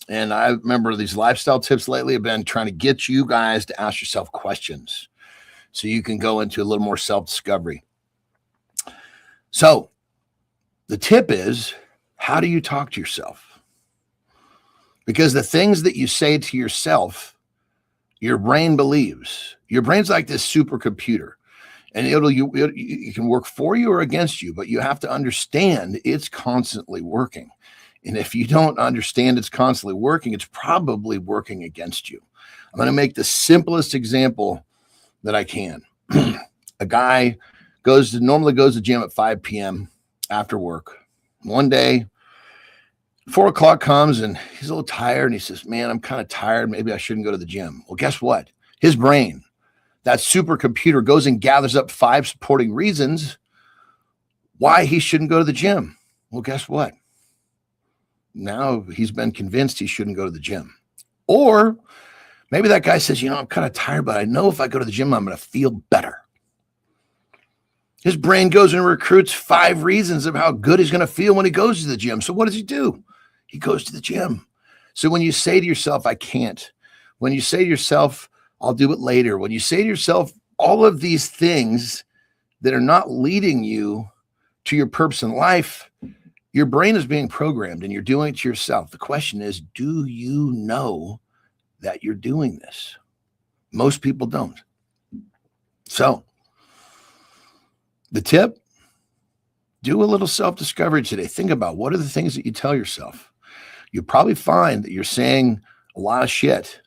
And I remember these lifestyle tips lately have been trying to get you guys to ask yourself questions so you can go into a little more self-discovery. So the tip is, how do you talk to yourself? Because the things that you say to yourself, your brain believes. Your brain's like this supercomputer, and it can work for you or against you, but you have to understand it's constantly working. And if you don't understand it's constantly working, it's probably working against you. I'm going to make the simplest example that I can. A guy normally goes to the gym at 5 p.m. after work. One day, 4 o'clock comes and he's a little tired, and he says, man, I'm kind of tired. Maybe I shouldn't go to the gym. Well, guess what? His brain, that supercomputer, goes and gathers up 5 supporting reasons why he shouldn't go to the gym. Well, guess what? Now he's been convinced he shouldn't go to the gym. Or maybe that guy says, I'm kind of tired, but I know if I go to the gym, I'm going to feel better. His brain goes and recruits 5 reasons of how good he's going to feel when he goes to the gym. So what does he do? He goes to the gym. So when you say to yourself, I can't, when you say to yourself, I'll do it later, when you say to yourself all of these things that are not leading you to your purpose in life, your brain is being programmed and you're doing it to yourself. The question is, do you know that you're doing this? Most people don't. So the tip, do a little self-discovery today. Think about, what are the things that you tell yourself? you probably find that you're saying a lot of shit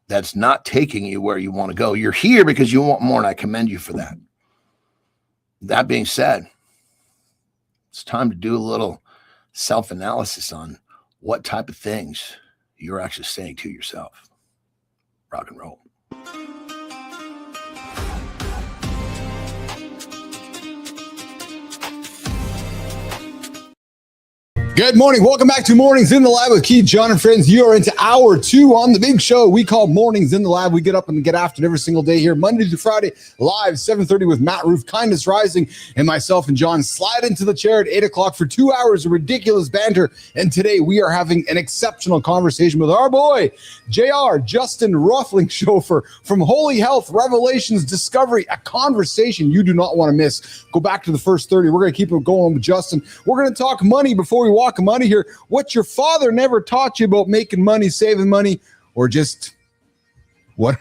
that's not taking you where you want to go. You're here because you want more, and I commend you for that. That being said, it's time to do a little self-analysis on what type of things you're actually saying to yourself. Rock and roll. Good morning. Welcome back to Mornings in the Lab with Keith, Jon, and friends. You are into hour 2 on the big show we call Mornings in the Lab. We get up and get after it every single day here, Monday to Friday, live 7:30 with Matt Roof, Kindness Rising, and myself and Jon slide into the chair at 8 o'clock for 2 hours of ridiculous banter. And today we are having an exceptional conversation with our boy, JR, Justin Ruffling Chauffeur from Holy Health, Revelations, Discovery, a conversation you do not want to miss. Go back to the first 30. We're going to keep it going with Justin. We're going to talk money before we walk him out of here. What your father never taught you about making money, saving money, or just what?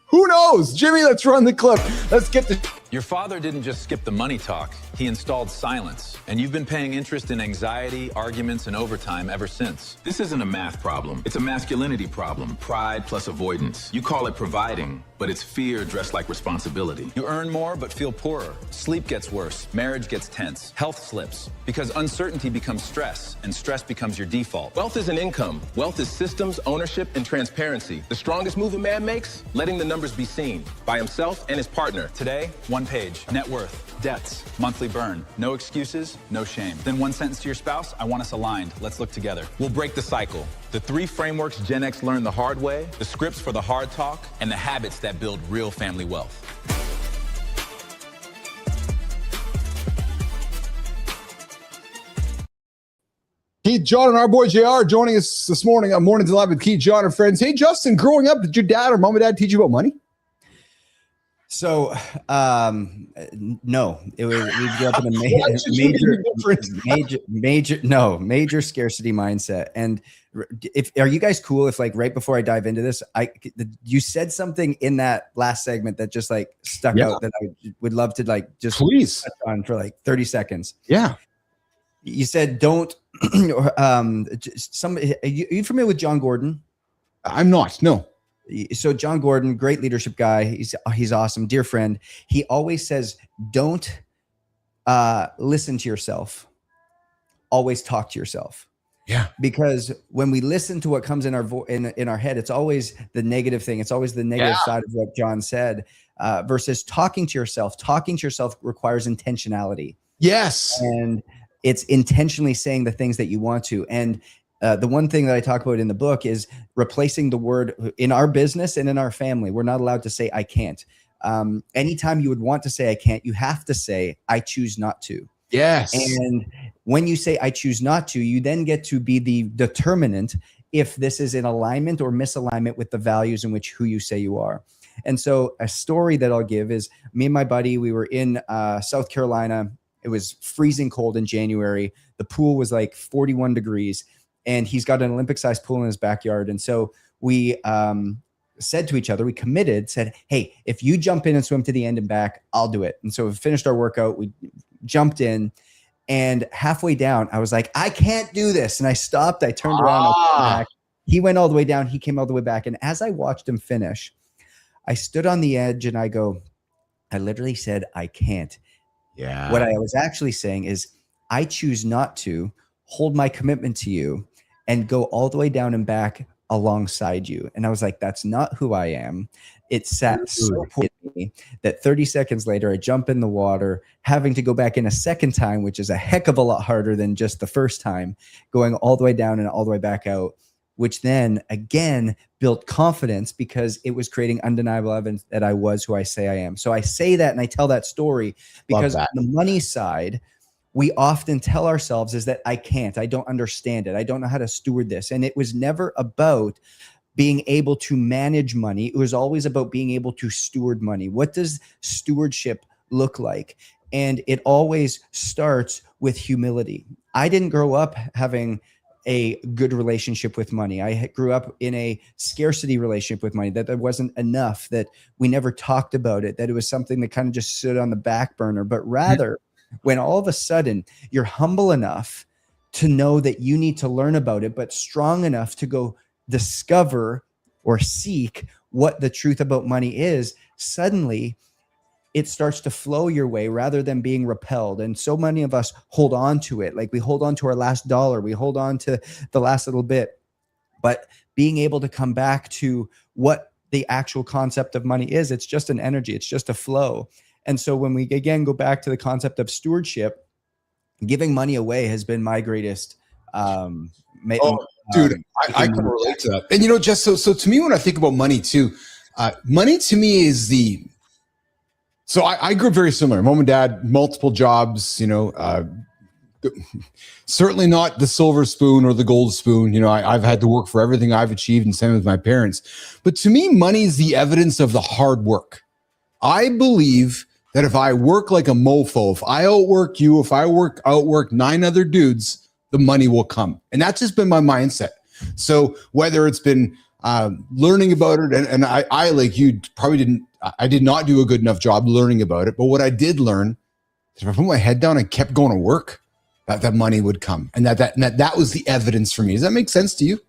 Who knows? Jimmy, let's run the clip. Let's get the... Your father didn't just skip the money talk. He installed silence. And you've been paying interest in anxiety, arguments, and overtime ever since. This isn't a math problem. It's a masculinity problem. Pride plus avoidance. You call it providing, but it's fear dressed like responsibility. You earn more but feel poorer. Sleep gets worse. Marriage gets tense. Health slips. Because uncertainty becomes stress, and stress becomes your default. Wealth isn't income. Wealth is systems, ownership, and transparency. The strongest move a man makes? Letting the numbers be seen by himself and his partner. Today, one page. Net worth, debts, monthly burn. No excuses, no shame. Then one sentence to your spouse: I want us aligned. Let's look together. We'll break the cycle. The 3 frameworks Gen X learned the hard way, the scripts for the hard talk, And the habits that build real family wealth. Keith, Jon, and our boy JR joining us this morning on Mornings Live with Keith, Jon, and friends. Hey, Justin, growing up, did your dad or mom and dad teach you about money? So, no, it was, we grew up in a major scarcity mindset. And are you guys cool if, like, right before I dive into this, you said something in that last segment that just like stuck out that I would love to like just please touch on for like 30 seconds. Yeah. You said, don't, are you familiar with John Gordon? I'm not, no. So John Gordon, great leadership guy. He's awesome. Dear friend. He always says, don't listen to yourself. Always talk to yourself. Yeah. Because when we listen to what comes in our in our head, it's always the negative thing. It's always the negative side of what John said, versus talking to yourself. Talking to yourself requires intentionality. Yes. And it's intentionally saying the things that you want to. And the one thing that I talk about in the book is replacing the word in our business and in our family. We're not allowed to say, I can't. Anytime you would want to say, I can't, you have to say, I choose not to. Yes. And when you say, I choose not to, you then get to be the determinant if this is in alignment or misalignment with the values in which who you say you are. And so a story that I'll give is me and my buddy, we were in South Carolina. It was freezing cold in January. The pool was like 41 degrees. And he's got an Olympic-sized pool in his backyard. And so we said to each other, we committed, said, hey, if you jump in and swim to the end and back, I'll do it. And so we finished our workout. We jumped in. And halfway down, I was like, I can't do this. And I stopped. I turned around. I went back. He went all the way down. He came all the way back. And as I watched him finish, I stood on the edge and I literally said, I can't. Yeah. What I was actually saying is, I choose not to hold my commitment to you and go all the way down and back alongside you. And I was like, that's not who I am. It sat so with me that 30 seconds later, I jump in the water, having to go back in a second time, which is a heck of a lot harder than just the first time, going all the way down and all the way back out, which then again built confidence because it was creating undeniable evidence that I was who I say I am. So I say that and I tell that story because on the money side, we often tell ourselves is that I can't, I don't understand it. I don't know how to steward this. And it was never about being able to manage money. It was always about being able to steward money. What does stewardship look like? And it always starts with humility. I didn't grow up having a good relationship with money. I grew up in a scarcity relationship with money, that there wasn't enough, that we never talked about it, that it was something that kind of just stood on the back burner, but rather when all of a sudden you're humble enough to know that you need to learn about it, but strong enough to go discover or seek what the truth about money is, suddenly it starts to flow your way rather than being repelled. And so many of us hold on to it. Like we hold on to our last dollar, we hold on to the last little bit, but being able to come back to what the actual concept of money is, it's just an energy, it's just a flow. And so when we again go back to the concept of stewardship, giving money away has been my greatest dude, I can relate to that. And you know, just so to me, when I think about money too, money to me is so I grew up very similar. Mom and dad, multiple jobs, you know, certainly not the silver spoon or the gold spoon. You know, I've had to work for everything I've achieved, and same with my parents. But to me, money is the evidence of the hard work. I believe that if I work like a mofo, if I outwork you, if I outwork 9 other dudes, the money will come. And that's just been my mindset. So whether it's been learning about it, and I like you probably I did not do a good enough job learning about it. But what I did learn is if I put my head down and kept going to work, that money would come. And that was the evidence for me. Does that make sense to you?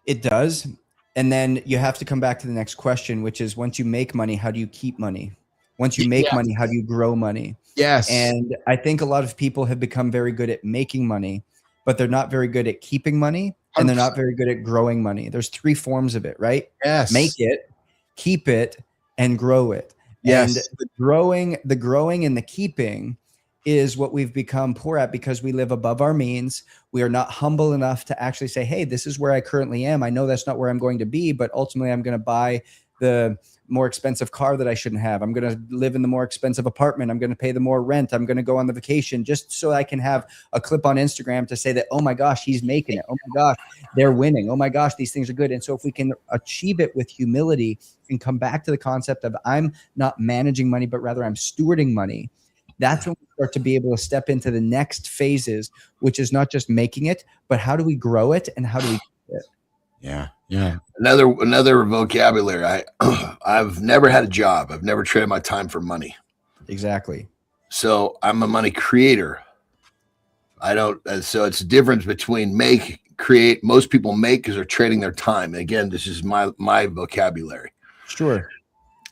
It does. And then you have to come back to the next question, which is, once you make money, how do you keep money? Once you make money, how do you grow money? Yes. And I think a lot of people have become very good at making money, but they're not very good at keeping money, and they're not very good at growing money. There's 3 forms of it, right? Yes. Make it, keep it, and grow it. Yes. And the growing and the keeping is what we've become poor at, because we live above our means. We are not humble enough to actually say, hey, this is where I currently am. I know that's not where I'm going to be, but ultimately I'm going to buy the more expensive car that I shouldn't have. I'm going to live in the more expensive apartment. I'm going to pay the more rent. I'm going to go on the vacation just so I can have a clip on Instagram to say that, oh my gosh, he's making it. Oh my gosh, they're winning. Oh my gosh, these things are good. And so if we can achieve it with humility and come back to the concept of I'm not managing money, but rather I'm stewarding money, that's when we start to be able to step into the next phases, which is not just making it, but how do we grow it and how do we keep it? Yeah. Yeah. Another vocabulary. I've never had a job. I've never traded my time for money. Exactly. So I'm a money creator. So it's a difference between make, create. Most people make because they're trading their time. And again, this is my vocabulary. Sure.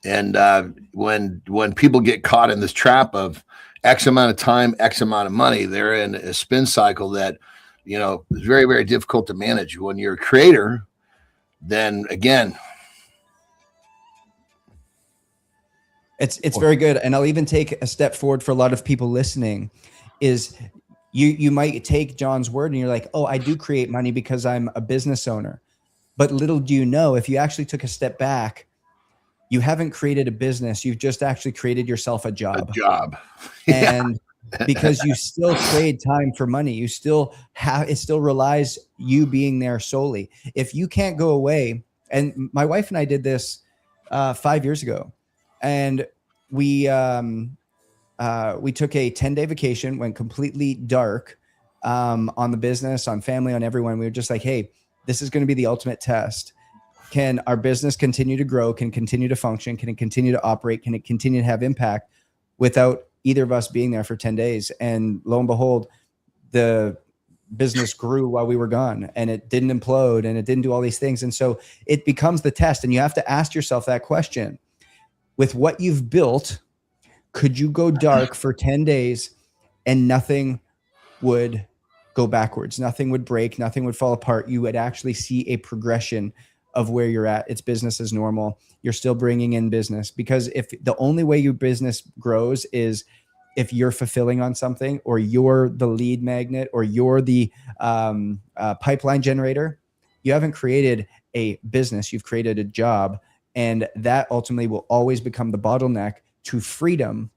And when people get caught in this trap of X amount of time, X amount of money, they're in a spin cycle that, you know, is very, very difficult to manage. When you're a creator, then again, it's very good. And I'll even take a step forward for a lot of people listening is you might take John's word and you're like, oh, I do create money because I'm a business owner. But little do you know, if you actually took a step back, you haven't created a business. You've just actually created yourself a job. And because you still trade time for money, you still have, it still relies you being there solely. If you can't go away, and my wife and I did this 5 years ago, and we took a 10-day vacation, went completely dark on the business, on family, on everyone. We were just like, hey, this is going to be the ultimate test. Can our business continue to grow? Can it continue to function? Can it continue to operate? Can it continue to have impact without either of us being there for 10 days? And lo and behold, the business grew while we were gone, and it didn't implode, and it didn't do all these things. And so it becomes the test. And you have to ask yourself that question: with what you've built, could you go dark for 10 days and nothing would go backwards? Nothing would break. Nothing would fall apart. You would actually see a progression of where you're at. It's business as normal. You're still bringing in business, because if the only way your business grows is if you're fulfilling on something, or you're the lead magnet, or you're the pipeline generator, you haven't created a business, you've created a job. And that ultimately will always become the bottleneck to freedom,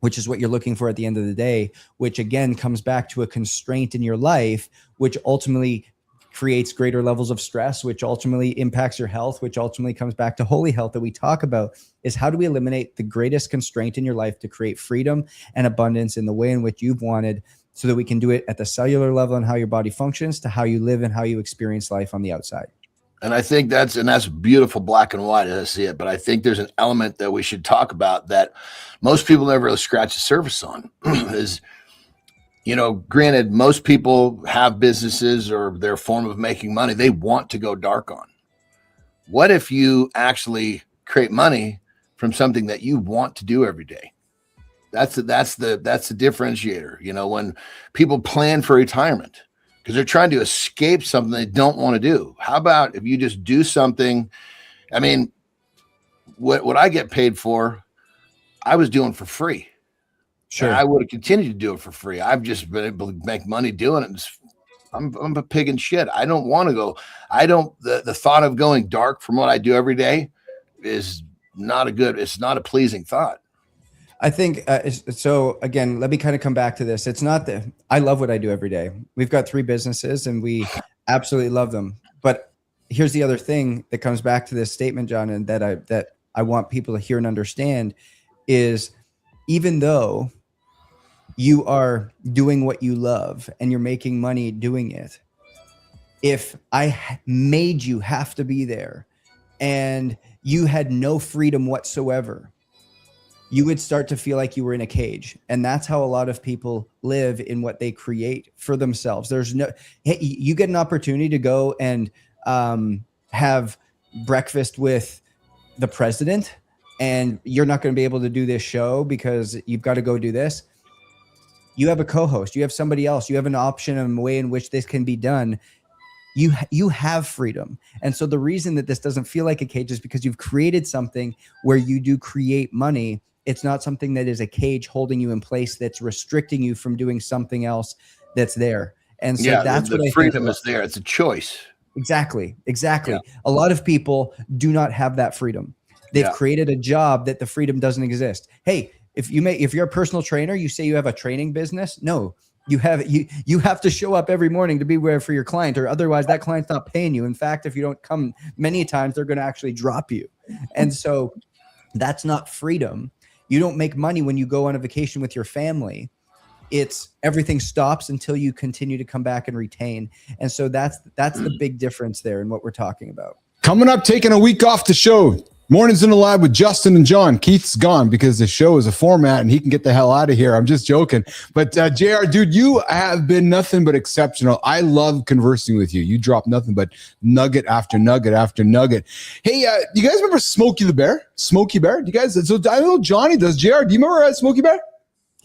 which is what you're looking for at the end of the day, which again comes back to a constraint in your life, which ultimately creates greater levels of stress, which ultimately impacts your health, which ultimately comes back to holy health that we talk about. Is how do we eliminate the greatest constraint in your life to create freedom and abundance in the way in which you've wanted, so that we can do it at the cellular level and how your body functions, to how you live and how you experience life on the outside. And I think that's beautiful black and white as I see it. But I think there's an element that we should talk about that most people never really scratch the surface on is you know, granted, most people have businesses or their form of making money they want to go dark on. What if you actually create money from something that you want to do every day? That's the differentiator. You know, when people plan for retirement because they're trying to escape something they don't want to do. How about if you just do something? I mean, what I get paid for, I was doing for free. Sure. And I would have continued to do it for free. I've just been able to make money doing it. I'm a pig in shit. I don't want to go. The thought of going dark from what I do every day is not it's not a pleasing thought. I think, so again, let me kind of come back to this. It's not that I love what I do every day. We've got 3 businesses and we absolutely love them. But here's the other thing that comes back to this statement, John, and that I want people to hear and understand is even though you are doing what you love and you're making money doing it, if I made you have to be there and you had no freedom whatsoever, you would start to feel like you were in a cage. And that's how a lot of people live in what they create for themselves. Hey, you get an opportunity to go and have breakfast with the president and you're not going to be able to do this show because you've got to go do this. You have a co-host, you have somebody else, you have an option and a way in which this can be done. You have freedom. And so the reason that this doesn't feel like a cage is because you've created something where you do create money. It's not something that is a cage holding you in place that's restricting you from doing something else that's there. And so that's what the freedom is there. It's a choice. Exactly. Yeah. A lot of people do not have that freedom. They've created a job that the freedom doesn't exist. Hey, if you're a personal trainer, you say you have a training business. No, you have to show up every morning to be there for your client, or otherwise that client's not paying you. In fact, if you don't come many times, they're going to actually drop you. And so that's not freedom. You don't make money when you go on a vacation with your family. It's everything stops until you continue to come back and retain. And so that's the big difference there in what we're talking about. Coming up, taking a week off the show. Mornings in the Lab with Justin and Jon. Keith's gone because the show is a format and he can get the hell out of here. I'm just joking. But JR, dude, you have been nothing but exceptional. I love conversing with you. You drop nothing but nugget after nugget after nugget. Hey, you guys remember Smokey the Bear? Smokey Bear? Do you guys? So I know Johnny does. JR, do you remember Smokey Bear?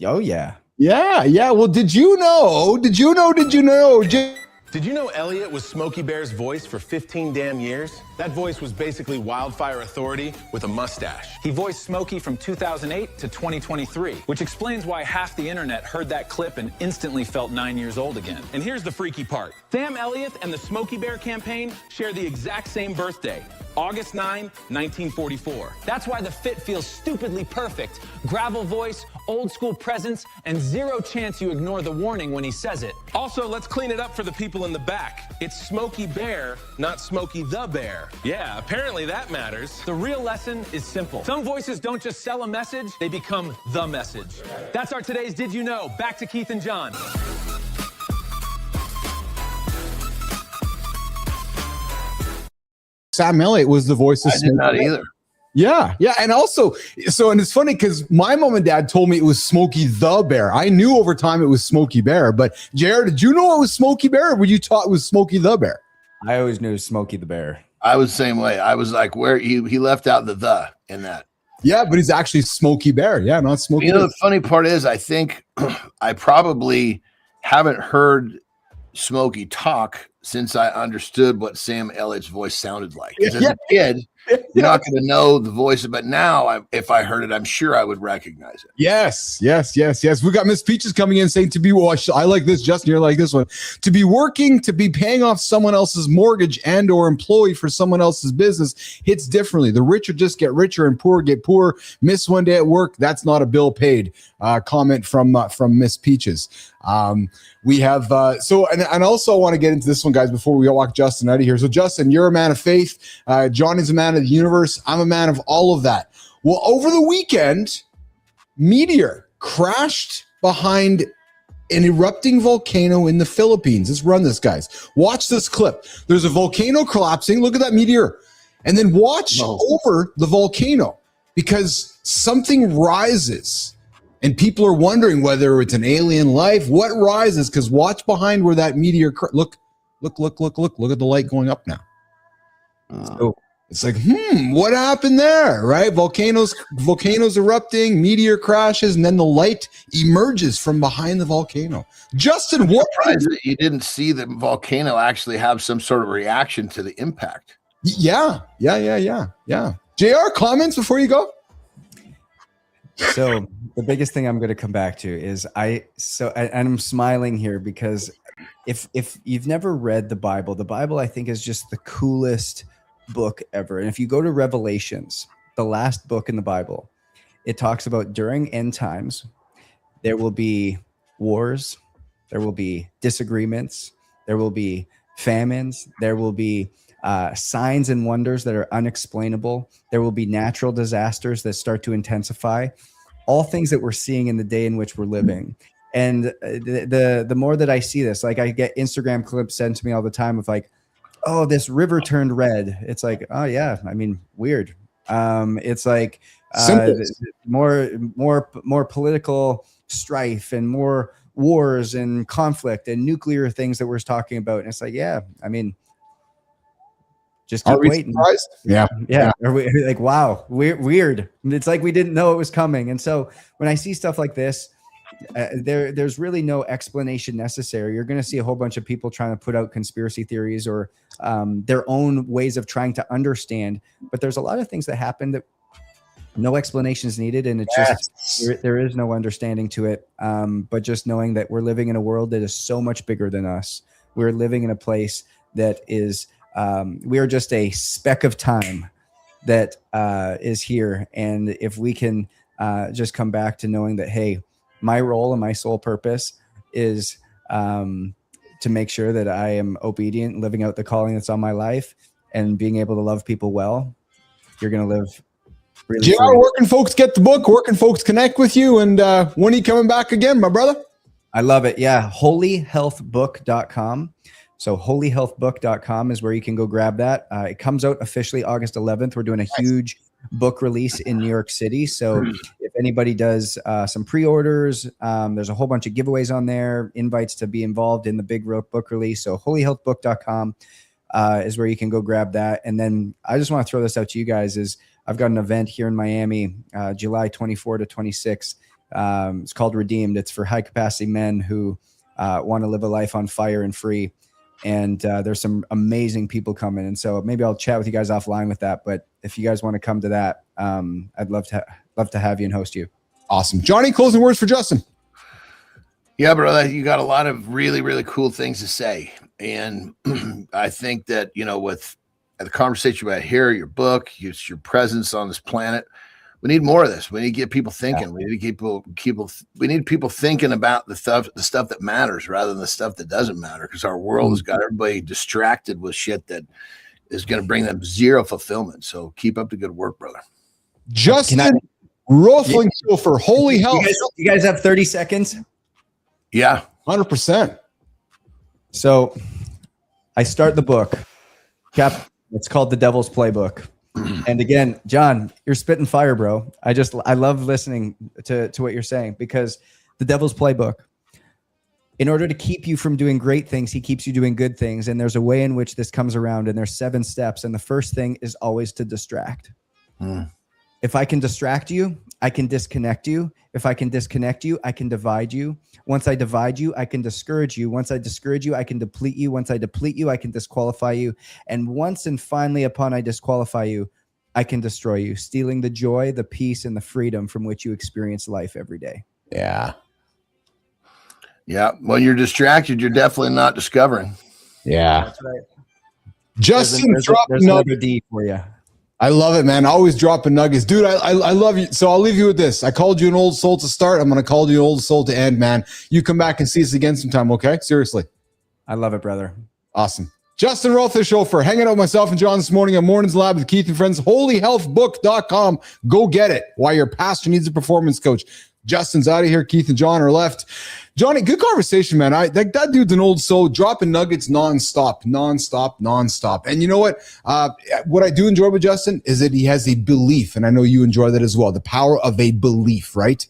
Oh, yeah. Yeah. Well, did you know? Did you know Elliot was Smokey Bear's voice for 15 damn years? That voice was basically Wildfire Authority with a mustache. He voiced Smokey from 2008 to 2023, which explains why half the internet heard that clip and instantly felt 9 years old again. And here's the freaky part. Sam Elliott and the Smokey Bear campaign share the exact same birthday, August 9, 1944. That's why the fit feels stupidly perfect. Gravel voice, old school presence, and zero chance you ignore the warning when he says it. Also, let's clean it up for the people in the back. It's Smokey Bear, not Smokey the Bear. Yeah, apparently that matters. The real lesson is simple. Some voices don't just sell a message, they become the message. That's our today's Did You Know? Back to Keith and Jon. Sam Elliott was the voice of Smokey. I did not either. Yeah. And also, and it's funny because my mom and dad told me it was Smokey the Bear. I knew over time it was Smokey Bear, but JR, did you know it was Smokey Bear, or were you taught it was Smokey the Bear? I always knew Smokey the Bear. I was the same way. I was like, where he left out the in that. Yeah, but he's actually Smokey Bear. Yeah, not Smokey. You know, Bear. The funny part is, I think I probably haven't heard Smokey talk since I understood what Sam Elliott's voice sounded like. As a kid, you're not going to know the voice, but now if I heard it, I'm sure I would recognize it. Yes. We got Miss Peaches coming in saying I like this, Justin, you're like this one. To be working, to be paying off someone else's mortgage and or employee for someone else's business hits differently. The richer just get richer and poor get poor. Miss one day at work, that's not a bill paid. Comment from Miss Peaches. We have and also I want to get into this one, guys, before we walk Justin out of here. So Justin, you're a man of faith. Johnny's a man of the universe. I'm a man of all of that. Well, over the weekend, meteor crashed behind an erupting volcano in the Philippines. Let's run this, guys. Watch this clip. There's a volcano collapsing. Look at that meteor. And then watch over the volcano, because something rises And people are wondering whether it's an alien life. What rises? Because watch behind where that meteor. Look at the light going up now. It's like, what happened there, right? Volcanoes erupting, meteor crashes, and then the light emerges from behind the volcano. Justin, what? Surprised that you didn't see the volcano actually have some sort of reaction to the impact. Yeah. JR, comments before you go? So the biggest thing I'm going to come back to is I'm smiling here because if you've never read the Bible I think is just the coolest book ever. And if you go to Revelations, the last book in the Bible, it talks about during end times, there will be wars, there will be disagreements, there will be famines, there will be signs and wonders that are unexplainable. There will be natural disasters that start to intensify, all things that we're seeing in the day in which we're living. And the more that I see this, like I get Instagram clips sent to me all the time of like, oh, this river turned red. It's like, oh yeah, I mean, weird. It's like more political strife and more wars and conflict and nuclear things that we're talking about. And it's like, yeah, I mean, just keep waiting. Surprised? Yeah. Are we like, wow, weird. It's like we didn't know it was coming. And so when I see stuff like this, there's really no explanation necessary. You're going to see a whole bunch of people trying to put out conspiracy theories or their own ways of trying to understand. But there's a lot of things that happen that no explanation is needed, and it's just there is no understanding to it. But just knowing that we're living in a world that is so much bigger than us. We're living in a place that is. We are just a speck of time that is here. And if we can just come back to knowing that, hey, my role and my sole purpose is to make sure that I am obedient, living out the calling that's on my life and being able to love people well, you're going to live really JR, where can folks get the book? Where can folks connect with you? And when are you coming back again, my brother? I love it. Yeah. holyhealthbook.com. So holyhealthbook.com is where you can go grab that. It comes out officially August 11th. We're doing a huge book release in New York City. So if anybody does some pre-orders, there's a whole bunch of giveaways on there, invites to be involved in the big book release. So holyhealthbook.com is where you can go grab that. And then I just want to throw this out to you guys is I've got an event here in Miami, July 24 to 26. It's called Redeemed. It's for high capacity men who want to live a life on fire and free. And there's some amazing people coming. And so maybe I'll chat with you guys offline with that. But if you guys want to come to that, I'd love to have you and host you. Awesome. Johnny, closing words for Justin. Yeah, brother, you got a lot of really, really cool things to say. And I think that, with the conversation about here, your book, your presence on this planet, we need more of this. We need to get people thinking. We need to we need people thinking about the stuff that matters rather than the stuff that doesn't matter, because our world has got everybody distracted with shit that is going to bring them zero fulfillment. So keep up the good work, brother. Justin Rothling for Holy Health. You guys have 30 seconds? Yeah. 100%. So I start the book. It's called The Devil's Playbook. And again, John, you're spitting fire, bro. I love listening to what you're saying, because the Devil's Playbook, in order to keep you from doing great things, he keeps you doing good things. And there's a way in which this comes around, and there's 7 steps. And the first thing is always to distract. If I can distract you, I can disconnect you. If I can disconnect you, I can divide you. Once I divide you, I can discourage you. Once I discourage you, I can deplete you. Once I deplete you, I can disqualify you. And once and finally upon I disqualify you, I can destroy you, stealing the joy, the peace, and the freedom from which you experience life every day. Yeah. Yeah. When you're distracted, you're definitely not discovering. Yeah. That's right. Justin, there's another D for you. I love it, man. Always dropping nuggets. Dude, I love you. So I'll leave you with this. I called you an old soul to start. I'm going to call you an old soul to end, man. You come back and see us again sometime, okay? Seriously. I love it, brother. Awesome. Justin Rothling Show for hanging out with myself and John this morning on Mornings Lab with Keith and Friends. holyhealthbook.com. Go get it. Why your pastor needs a performance coach. Justin's out of here. Keith and John are left. Johnny, good conversation, man. That dude's an old soul, dropping nuggets nonstop. And you know what? What I do enjoy with Justin is that he has a belief, and I know you enjoy that as well. The power of a belief, right?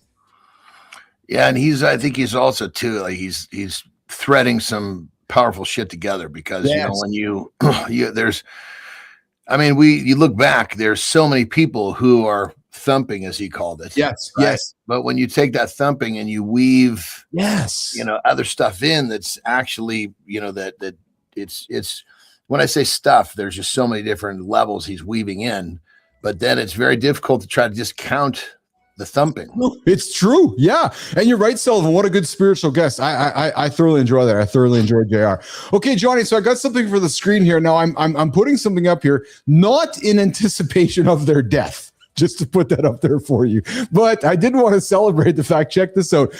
Yeah, and I think he's also too like he's threading some powerful shit together because when you there's, I mean, you look back, there's so many people who are thumping, as he called it. Yes, right? yes. But when you take that thumping and you weave, yes, other stuff in, that's actually, that it's when I say stuff, there's just so many different levels he's weaving in, but then it's very difficult to try to just count the thumping. It's true. Yeah. And you're right, Sullivan. What a good spiritual guest. I thoroughly enjoy that. I thoroughly enjoy JR. Okay, Johnny. So I got something for the screen here. Now I'm putting something up here, not in anticipation of their death, just to put that up there for you. But I did want to celebrate the fact. Check this out.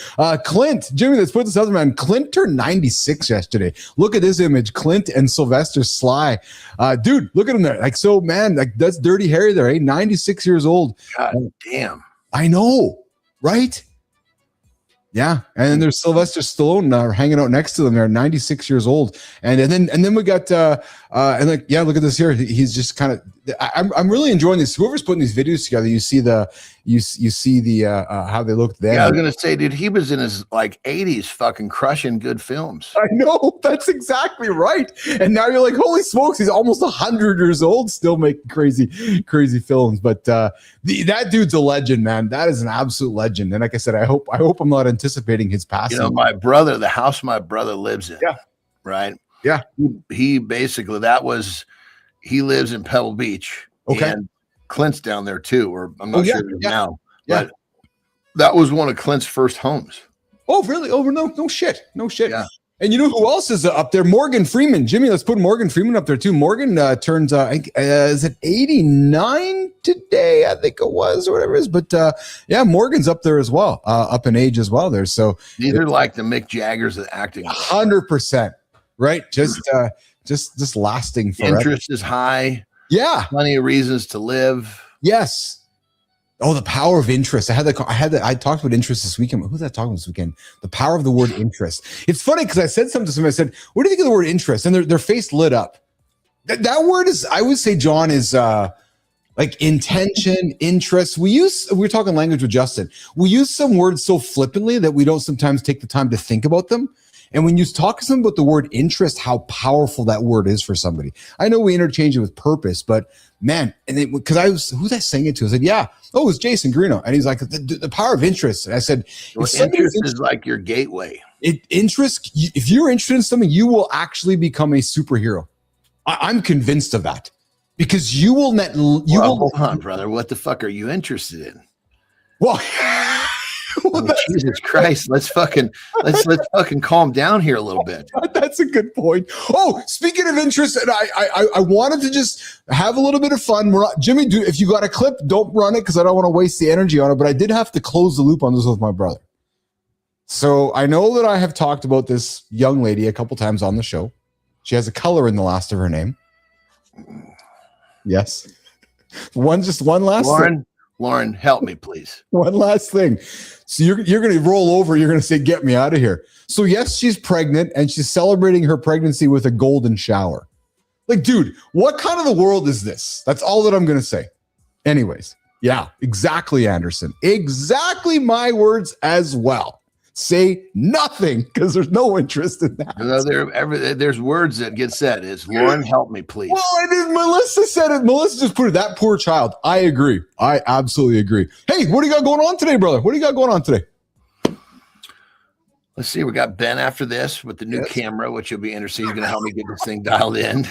Clint, Jimmy, let's put this out, man. Clint turned 96 yesterday. Look at this image. Clint and Sylvester Sly. Dude, look at him there. Like, so, man, like that's Dirty Harry there, eh? 96 years old. God damn. I know, right? Yeah, and then there's Sylvester Stallone hanging out next to them. They're 96 years old, and then we got look at this here. He's just kind of. I'm really enjoying this. Whoever's putting these videos together, you see the how they looked then. Yeah, I was gonna say, dude, he was in his like 80s, fucking crushing good films. I know, that's exactly right. And now you're like, holy smokes, he's almost 100 years old, still making crazy films. But that dude's a legend, man. That is an absolute legend. And like I said, I hope I'm not anticipating his passing. My brother, the house my brother lives in. Yeah. Right. Yeah. He basically he lives in Pebble Beach. Okay. And Clint's down there too, or I'm not sure now. Yeah. But that was one of Clint's first homes. Oh, really? Oh, no shit. No shit. Yeah. And you know who else is up there? Morgan Freeman. Jimmy, let's put Morgan Freeman up there too. Morgan turns, is it 89 today? I think it was, or whatever it is. But yeah, Morgan's up there as well, up in age as well there. So these are like the Mick Jaggers of acting. 100%. Right? Just lasting forever. Interest is high. Yeah. Plenty of reasons to live. Yes. Oh, the power of interest. I talked about interest this weekend. Who was I talking about this weekend? The power of the word interest. It's funny because I said something to somebody. I said, what do you think of the word interest? And their face lit up. That word is, I would say, John, is like intention, interest. We're talking language with Justin. We use some words so flippantly that we don't sometimes take the time to think about them. And when you talk to someone about the word interest, how powerful that word is for somebody. I know we interchange it with purpose, but man, and who's I saying it to? I said, yeah. Oh, it was Jason Greeno. And he's like, the power of interest. And I said, interest is like your gateway. Interest, if you're interested in something, you will actually become a superhero. I'm convinced of that because you will hold on, brother. What the fuck are you interested in? Well, Jesus Christ, let's fucking calm down here a little bit. That's a good point. Oh, speaking of interest, and I wanted to just have a little bit of fun. Jimmy, if you got a clip, don't run it because I don't want to waste the energy on it. But I did have to close the loop on this with my brother. So I know that I have talked about this young lady a couple times on the show. She has a color in the last of her name. Yes. One last thing. Lauren, help me, please. One last thing. So you're going to roll over. You're going to say, get me out of here. So yes, she's pregnant and she's celebrating her pregnancy with a golden shower. Like, dude, what kind of the world is this? That's all that I'm going to say. Anyways. Yeah, exactly, Anderson. Exactly my words as well. Say nothing because there's no interest in that. There's words that get said. It's Lauren, help me, please. Well, it is. Melissa said it. Melissa just put it. That poor child. I agree. I absolutely agree. Hey, what do you got going on today, brother? What do you got going on today? Let's see. We got Ben after this with the new camera, which will be interesting. He's going to help me get this thing dialed in.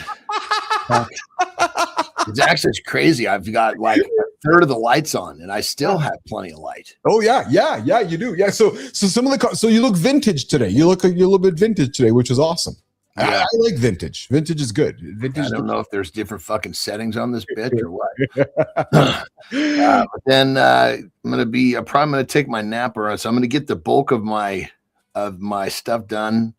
It's crazy. I've got like a third of the lights on, and I still have plenty of light. Oh yeah, you do. Yeah. So some of so you look vintage today. You look a little bit vintage today, which is awesome. Yeah. I like vintage. Vintage is good. Vintage. I don't know if there's different fucking settings on this bitch or what. But then I'm probably gonna take my nap around. So I'm gonna get the bulk of my stuff done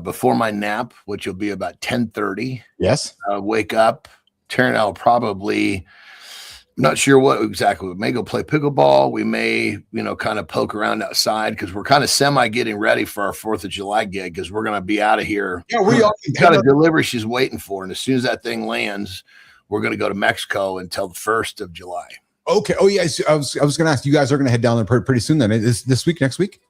before my nap, which will be about 10:30. Yes. Wake up. Turn out probably, I'm not sure what exactly. We may go play pickleball. We may, kind of poke around outside because we're kind of semi getting ready for our 4th of July gig because we're going to be out of here. Yeah, we got a delivery she's waiting for. And as soon as that thing lands, we're going to go to Mexico until the 1st of July. Okay. Oh yeah. I was going to ask. You guys are going to head down there pretty soon. Then is this week? Next week?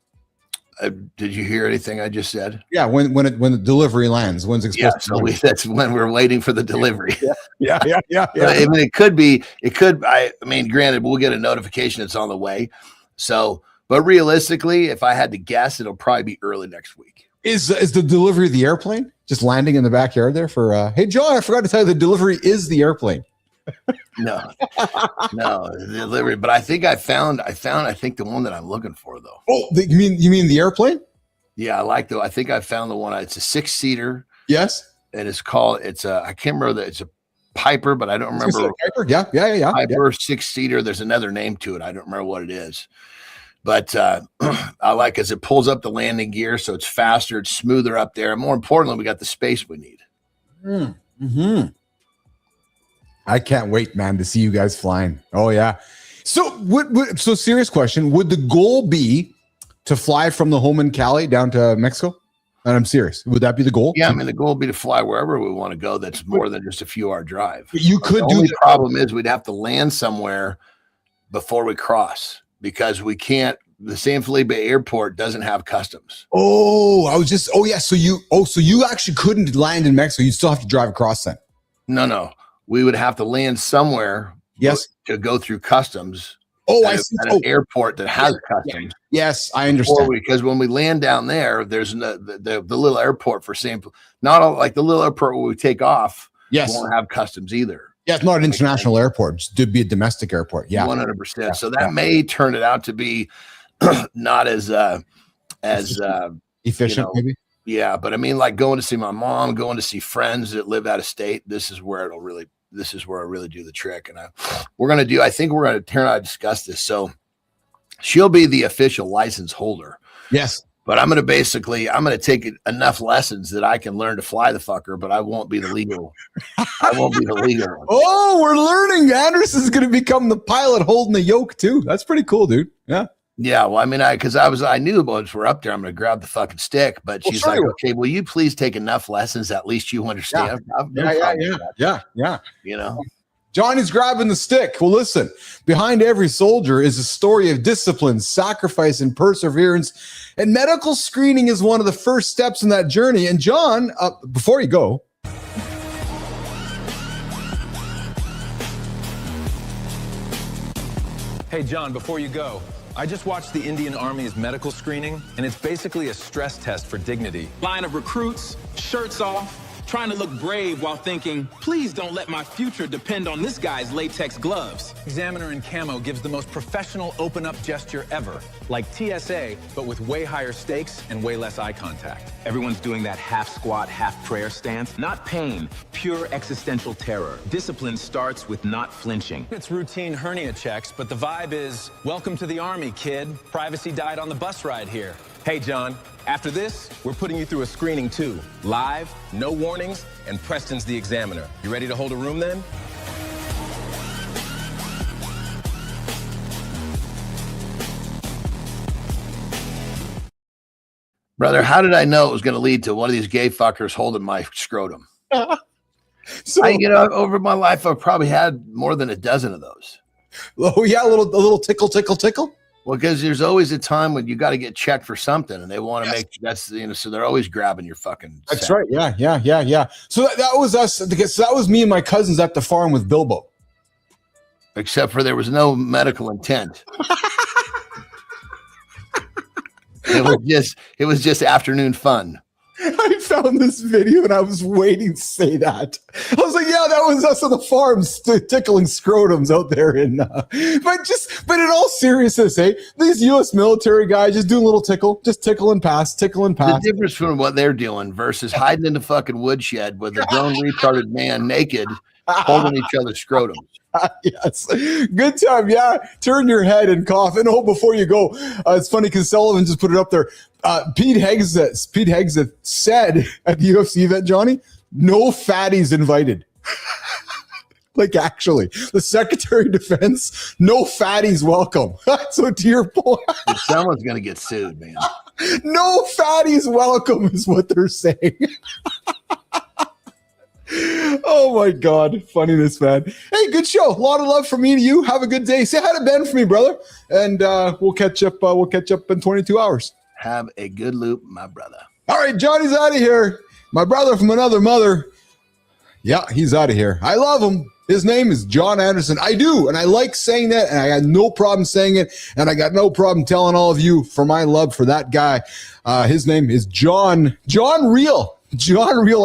Did you hear anything I just said? Yeah. When the delivery lands. When's it supposed to land? That's when we're waiting for the delivery. Yeah. I mean, it could be. I mean, granted, we'll get a notification it's on the way. So, but realistically, if I had to guess, it'll probably be early next week. Is the delivery of the airplane just landing in the backyard there for? Hey, John, I forgot to tell you the delivery is the airplane. No, the delivery. But I think I found the one that I'm looking for though. Oh, you mean the airplane? Yeah, I think I found the one. It's a 6-seater. Yes. And it's I can't remember that it's a Piper, but I don't remember. Piper. Yeah. Piper 6-seater. There's another name to it. I don't remember what it is. But I like as it pulls up the landing gear, so it's faster, it's smoother up there. And more importantly, we got the space we need. Mm-hmm. I can't wait, man, to see you guys flying. Oh yeah. So so serious question. Would the goal be to fly from the home in Cali down to Mexico? And I'm serious. Would that be the goal? Yeah, I mean, the goal would be to fly wherever we want to go. That's more than just a few-hour drive. But you could do. The problem is we'd have to land somewhere before we cross because we can't. The San Felipe Airport doesn't have customs. Oh, yeah. So you actually couldn't land in Mexico. You'd still have to drive across then. No. We would have to land somewhere. Yes. To go through customs. Oh, I see. At an airport that has customs. Yes, I understand. Because when we land down there, there's the little airport for not all, like the little airport where we take off. Yes, won't have customs either. Yeah, it's not an international airport. It'd be a domestic airport. Yeah, 100%. So that may turn it out to be not as efficient, maybe. Yeah, but I mean, like going to see my mom, going to see friends that live out of state. This is where I really do the trick. And I think we're going to turn out to discuss this. So she'll be the official license holder. Yes. But I'm going to take enough lessons that I can learn to fly the fucker, but I won't be the legal. One. Oh, we're learning. Anderson is going to become the pilot holding the yoke too. That's pretty cool, dude. Yeah. Yeah, well, I mean, I knew once we're up there, I'm going to grab the fucking stick. But she's like, okay, will you please take enough lessons at least you understand? Yeah. You know, Johnny's grabbing the stick. Well, listen, behind every soldier is a story of discipline, sacrifice, and perseverance. And medical screening is one of the first steps in that journey. And John, before you go. Hey, John, before you go. I just watched the Indian Army's medical screening, and it's basically a stress test for dignity. Line of recruits, shirts off, trying to look brave while thinking, please don't let my future depend on this guy's latex gloves. Examiner in camo gives the most professional open-up gesture ever, like TSA, but with way higher stakes and way less eye contact. Everyone's doing that half squat, half prayer stance. Not pain, pure existential terror. Discipline starts with not flinching. It's routine hernia checks, but the vibe is, welcome to the Army, kid. Privacy died on the bus ride here. Hey, John, after this, we're putting you through a screening too. Live, no warnings, and Preston's the examiner. You ready to hold a room then? brother, how did I know it was going to lead to one of these gay fuckers holding my scrotum? So, over my life, I've probably had more than a dozen of those. Oh yeah, a little tickle. Well, because there's always a time when you got to get checked for something, and they want to make so they're always grabbing your fucking. That's right. Yeah. So that was us. So that was me and my cousins at the farm with Bilbo. Except for there was no medical intent. It was just afternoon fun. I found this video and I was waiting to say that. I was like, yeah, that was us on the farm tickling scrotums out there. But in all seriousness, these U.S. military guys just doing a little tickle, just tickle and pass. The difference between what they're doing versus hiding in the fucking woodshed with a grown retarded man naked holding each other's scrotums. Yes. Good time. Yeah. Turn your head and cough. And before you go, it's funny because Sullivan just put it up there. Pete Hegseth said at the UFC event, Johnny, no fatties invited. Like actually, the Secretary of Defense, no fatties welcome. So to your point, someone's going to get sued, man. No fatties welcome is what they're saying. Oh my God. Funniness, man. Hey, good show. A lot of love from me to you. Have a good day. Say hi to Ben for me, brother. And we'll catch up. We'll catch up in 22 hours. Have a good loop, my brother. All right, Johnny's out of here. My brother from another mother. Yeah, he's out of here. I love him. His name is John Anderson. I do, and I like saying that, and I got no problem saying it, and I got no problem telling all of you for my love for that guy. His name is John Real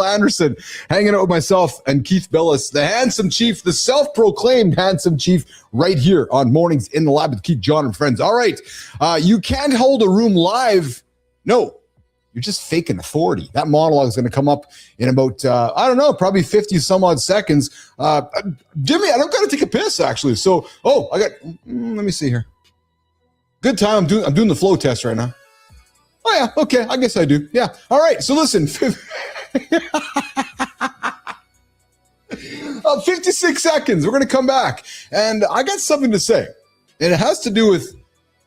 Anderson, hanging out with myself and Keith Billis, the handsome chief, the self-proclaimed handsome chief, right here on Mornings in the Lab with Keith, Jon, and friends. All right, you can't hold a room live. No. You're just faking authority. That monologue is going to come up in about, I don't know, probably 50 some odd seconds. Jimmy, I don't got to take a piss, actually. So, let me see here. Good time. I'm doing the flow test right now. Oh, yeah. Okay. I guess I do. Yeah. All right. So listen, 56 seconds. We're going to come back. And I got something to say. And it has to do with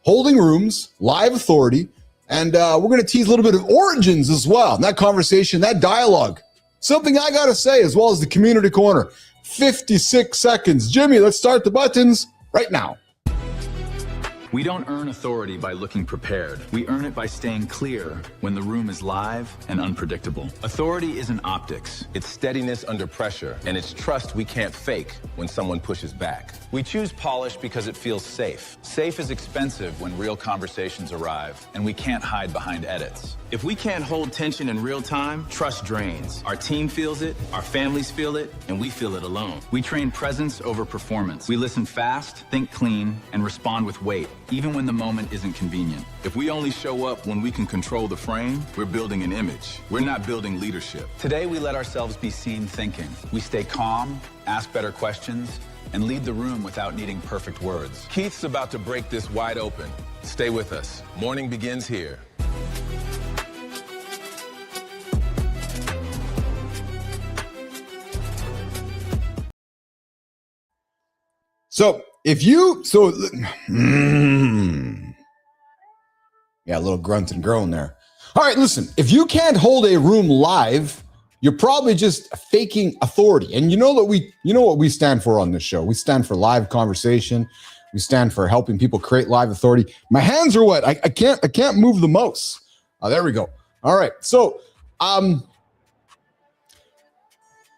holding rooms, live authority. And we're going to tease a little bit of origins as well. And that conversation, that dialogue, something I got to say, as well as the community corner. 56 seconds. Jimmy, let's start the buttons right now. We don't earn authority by looking prepared. We earn it by staying clear when the room is live and unpredictable. Authority isn't optics. It's steadiness under pressure, and it's trust we can't fake when someone pushes back. We choose polish because it feels safe. Safe is expensive when real conversations arrive, and we can't hide behind edits. If we can't hold tension in real time, trust drains. Our team feels it, our families feel it, and we feel it alone. We train presence over performance. We listen fast, think clean, and respond with weight, even when the moment isn't convenient. If we only show up when we can control the frame, we're building an image. We're not building leadership. Today, we let ourselves be seen thinking. We stay calm, ask better questions, and lead the room without needing perfect words. Keith's about to break this wide open. Stay with us. Morning begins here. So yeah, a little grunt and groan there. All right, listen, if you can't hold a room live, you're probably just faking authority. And you know what we stand for on this show. We stand for live conversation. We stand for helping people create live authority. My hands are wet. I can't move the mouse. There we go. All right. So,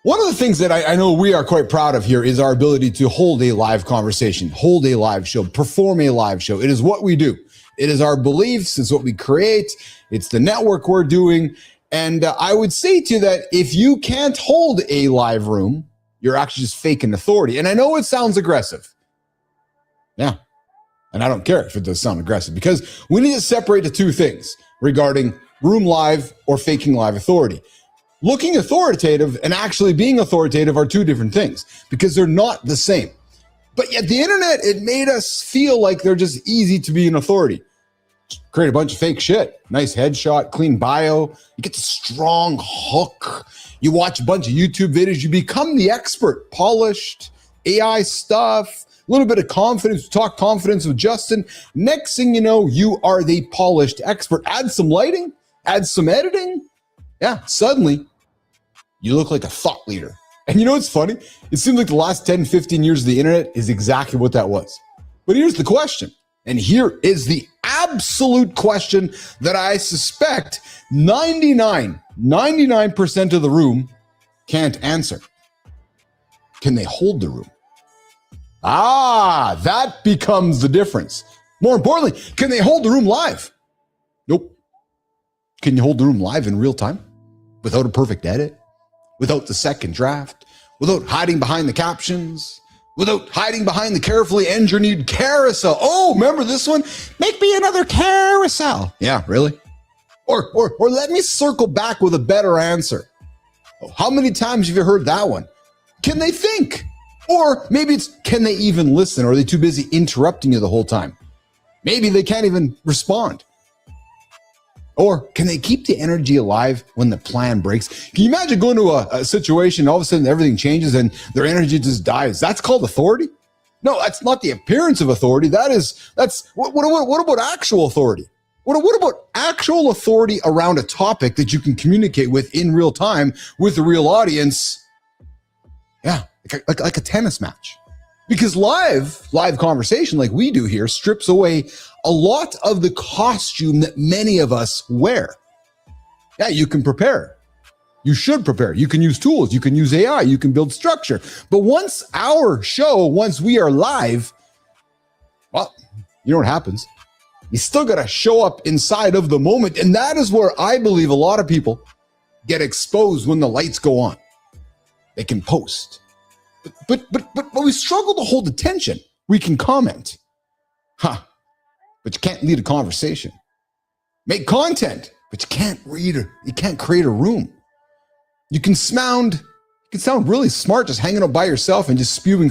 one of the things that I know we are quite proud of here is our ability to hold a live conversation, hold a live show, perform a live show. It is what we do. It is our beliefs. It's what we create. It's the network we're doing. And I would say to you that if you can't hold a live room, you're actually just faking authority. And I know it sounds aggressive. Yeah. And I don't care if it does sound aggressive, because we need to separate the two things regarding room live or faking live authority. Looking authoritative and actually being authoritative are two different things, because they're not the same. But yet the internet, it made us feel like they're just easy to be an authority. Create a bunch of fake shit. Nice headshot, clean bio. You get the strong hook. You watch a bunch of YouTube videos. You become the expert. Polished, AI stuff, a little bit of confidence. Talk confidence with Justin. Next thing you know, you are the polished expert. Add some lighting, add some editing. Yeah, suddenly you look like a thought leader. And you know what's funny? It seems like the last 10, 15 years of the internet is exactly what that was. But here's the question. And here is the absolute question that I suspect 99% of the room can't answer. Can they hold the room? That becomes the difference. More importantly, can they hold the room live? Nope. Can you hold the room live in real time? Without a perfect edit? Without the second draft? Without hiding behind the captions? Without hiding behind the carefully engineered carousel? Oh, remember this one? Make me another carousel. Yeah, really? Or let me circle back with a better answer. How many times have you heard that one? Can they think? Or maybe it's, can they even listen? Or are they too busy interrupting you the whole time? Maybe they can't even respond. Or can they keep the energy alive when the plan breaks? Can you imagine going to a situation, all of a sudden everything changes and their energy just dies? That's called authority? No, that's not the appearance of authority. What about actual authority? What about actual authority around a topic that you can communicate with in real time with a real audience Yeah, like a tennis match. Because live conversation like we do here strips away a lot of the costume that many of us wear. Yeah, you can prepare. You should prepare. You can use tools. You can use AI. You can build structure. But once we are live, well, you know what happens? You still got to show up inside of the moment. And that is where I believe a lot of people get exposed when the lights go on. They can post. But we struggle to hold attention. We can comment. But you can't lead a conversation. Make content, but you can't create a room. You can sound really smart just hanging out by yourself and just spewing.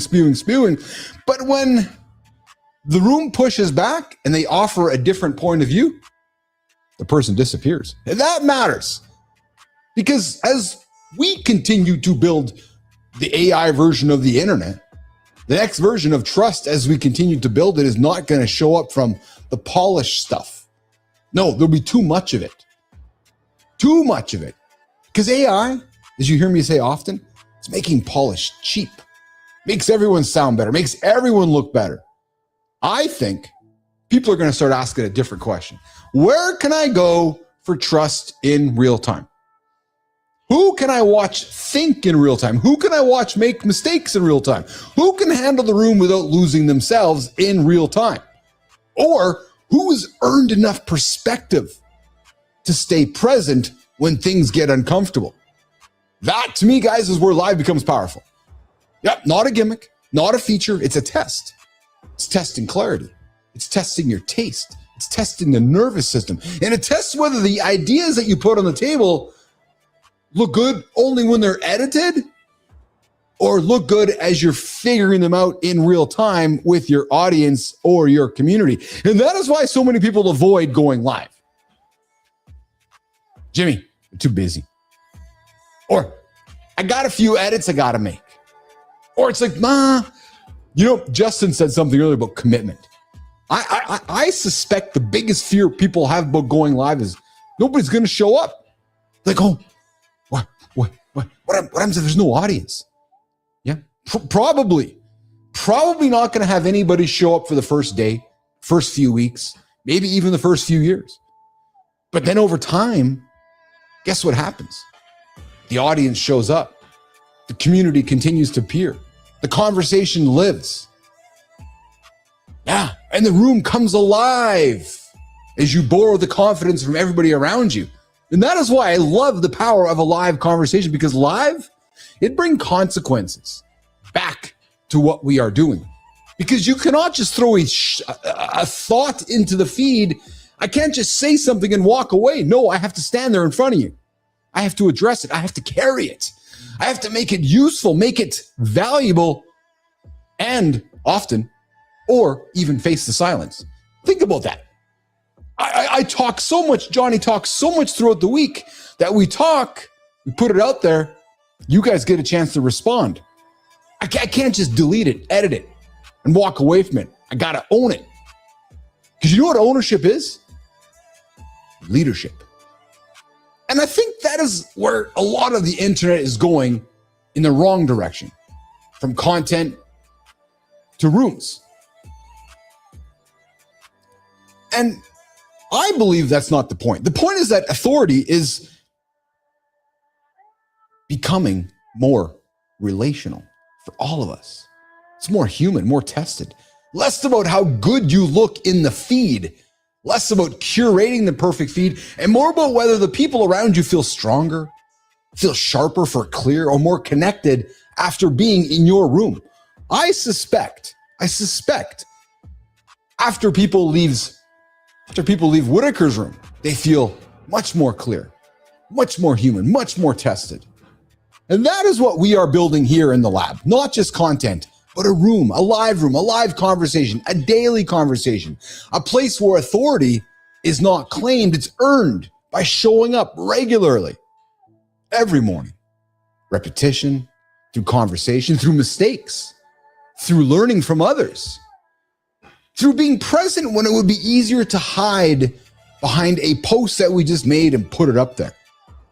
But when the room pushes back and they offer a different point of view, the person disappears. And that matters. Because as we continue to build the AI version of the internet, the next version of trust as we continue to build it is not going to show up from the polished stuff. No, there'll be too much of it. Too much of it. Because AI, as you hear me say often, it's making polish cheap. Makes everyone sound better. Makes everyone look better. I think people are going to start asking a different question. Where can I go for trust in real time? Who can I watch think in real time? Who can I watch make mistakes in real time? Who can handle the room without losing themselves in real time? Or who has earned enough perspective to stay present when things get uncomfortable? That, to me, guys, is where live becomes powerful. Yep, not a gimmick, not a feature. It's a test. It's testing clarity. It's testing your taste. It's testing the nervous system. And it tests whether the ideas that you put on the table look good only when they're edited or look good as you're figuring them out in real time with your audience or your community. And that is why so many people avoid going live. Jimmy, I'm too busy. Or I got a few edits I got to make. Or it's like, Justin said something earlier about commitment. I suspect the biggest fear people have about going live is nobody's going to show up. Like, oh, what happens if there's no audience? Yeah, probably not going to have anybody show up for the first day, first few weeks, maybe even the first few years. But then over time, guess what happens? The audience shows up. The community continues to appear. The conversation lives. Yeah, and the room comes alive as you borrow the confidence from everybody around you. And that is why I love the power of a live conversation, because live, it brings consequences back to what we are doing. Because you cannot just throw a thought into the feed. I can't just say something and walk away. No, I have to stand there in front of you. I have to address it. I have to carry it. I have to make it useful, make it valuable, and often, or even face the silence. Think about that. I talk so much, Johnny talks so much throughout the week that we put it out there, you guys get a chance to respond. I can't just delete it, edit it, and walk away from it. I got to own it. Because you know what ownership is? Leadership. And I think that is where a lot of the internet is going in the wrong direction, from content to rooms. And I believe that's not the point. The point is that authority is becoming more relational for all of us. It's more human, more tested. Less about how good you look in the feed, less about curating the perfect feed, and more about whether the people around you feel stronger, feel sharper for clear, or more connected after being in your room. I suspect after people leave Whitaker's room, they feel much more clear, much more human, much more tested. And that is what we are building here in the lab. Not just content, but a room, a live conversation, a daily conversation, a place where authority is not claimed, it's earned by showing up regularly, every morning. Repetition, through conversation, through mistakes, through learning from others, through being present when it would be easier to hide behind a post that we just made and put it up there.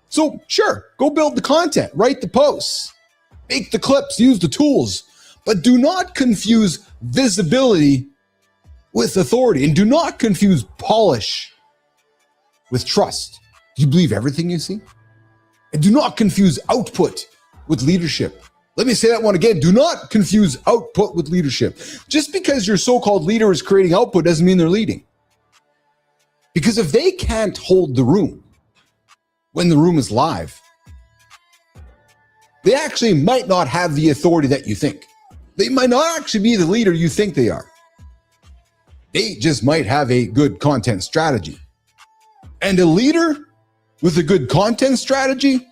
So sure, go build the content, write the posts, make the clips, use the tools, but do not confuse visibility with authority, and do not confuse polish with trust. Do you believe everything you see? And do not confuse output with leadership. Let me say that one again. Do not confuse output with leadership. Just because your so-called leader is creating output doesn't mean they're leading. Because if they can't hold the room when the room is live, they actually might not have the authority that you think. They might not actually be the leader you think they are. They just might have a good content strategy. And a leader with a good content strategy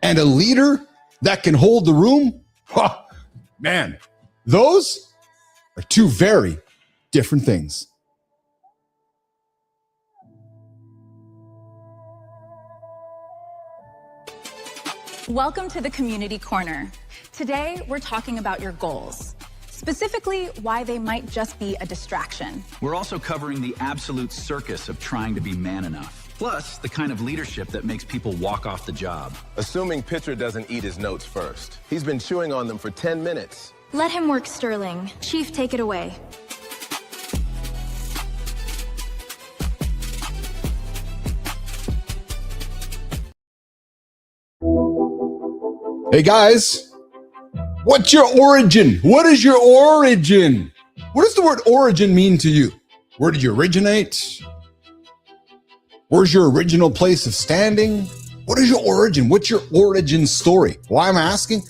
and a leader that can hold the room, man, those are two very different things. Welcome to the Community Corner. Today, we're talking about your goals, specifically why they might just be a distraction. We're also covering the absolute circus of trying to be man enough, plus the kind of leadership that makes people walk off the job. Assuming Pitcher doesn't eat his notes first. He's been chewing on them for 10 minutes. Let him work, Sterling. Chief, take it away. Hey guys, what's your origin? What is your origin? What does the word origin mean to you? Where did you originate? Where's your original place of standing? What is your origin? What's your origin story? Why am I asking?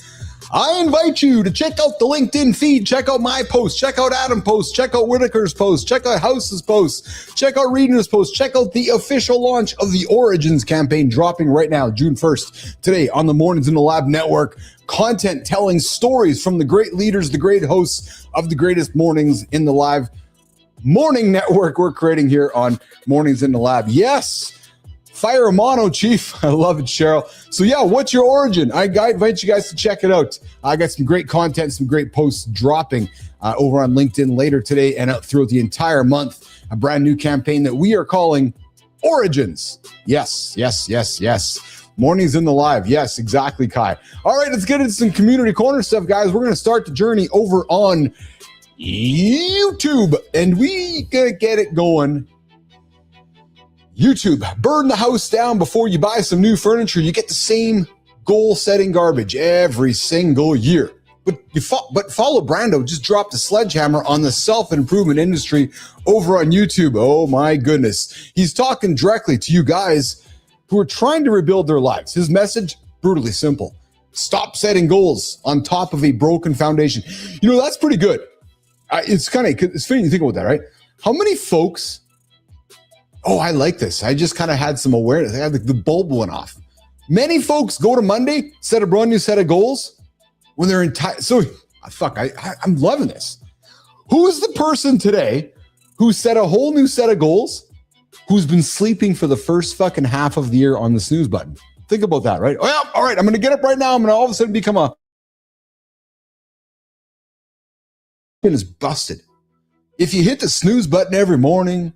I invite you to check out the LinkedIn feed, check out my post, check out Adam's post, check out Whitaker's post, check out House's post, check out Reading's post, check out the official launch of the Origins campaign dropping right now, June 1st, today on the Mornings in the Lab Network. Content telling stories from the great leaders, the great hosts of the greatest Mornings in the Live Morning Network we're creating here on Mornings in the Lab. Yes. Fire a mono, Chief. I love it, Cheryl. So yeah, what's your origin? I invite you guys to check it out. I got some great content, some great posts dropping over on LinkedIn later today and out throughout the entire month. A brand new campaign that we are calling Origins. Yes, yes, yes, yes. Mornings in the Live. Yes, exactly, Kai. All right, let's get into some community corner stuff, guys. We're going to start the journey over on YouTube, and we gonna get it going. YouTube, burn the house down before you buy some new furniture. You get the same goal-setting garbage every single year. But Follow Brando just dropped a sledgehammer on the self-improvement industry over on YouTube. Oh my goodness. He's talking directly to you guys who are trying to rebuild their lives. His message, brutally simple. Stop setting goals on top of a broken foundation. You know, that's pretty good. It's fitting you think about that, right? How many folks... Oh, I like this. I just kind of had some awareness. I had the bulb went off. Many folks go to Monday, set a brand new set of goals when they're entire. So, I'm loving this. Who's the person today who set a whole new set of goals who's been sleeping for the first fucking half of the year on the snooze button? Think about that, right? Oh, yeah, all right, I'm going to get up right now. I'm going to all of a sudden become a... is busted. If you hit the snooze button every morning,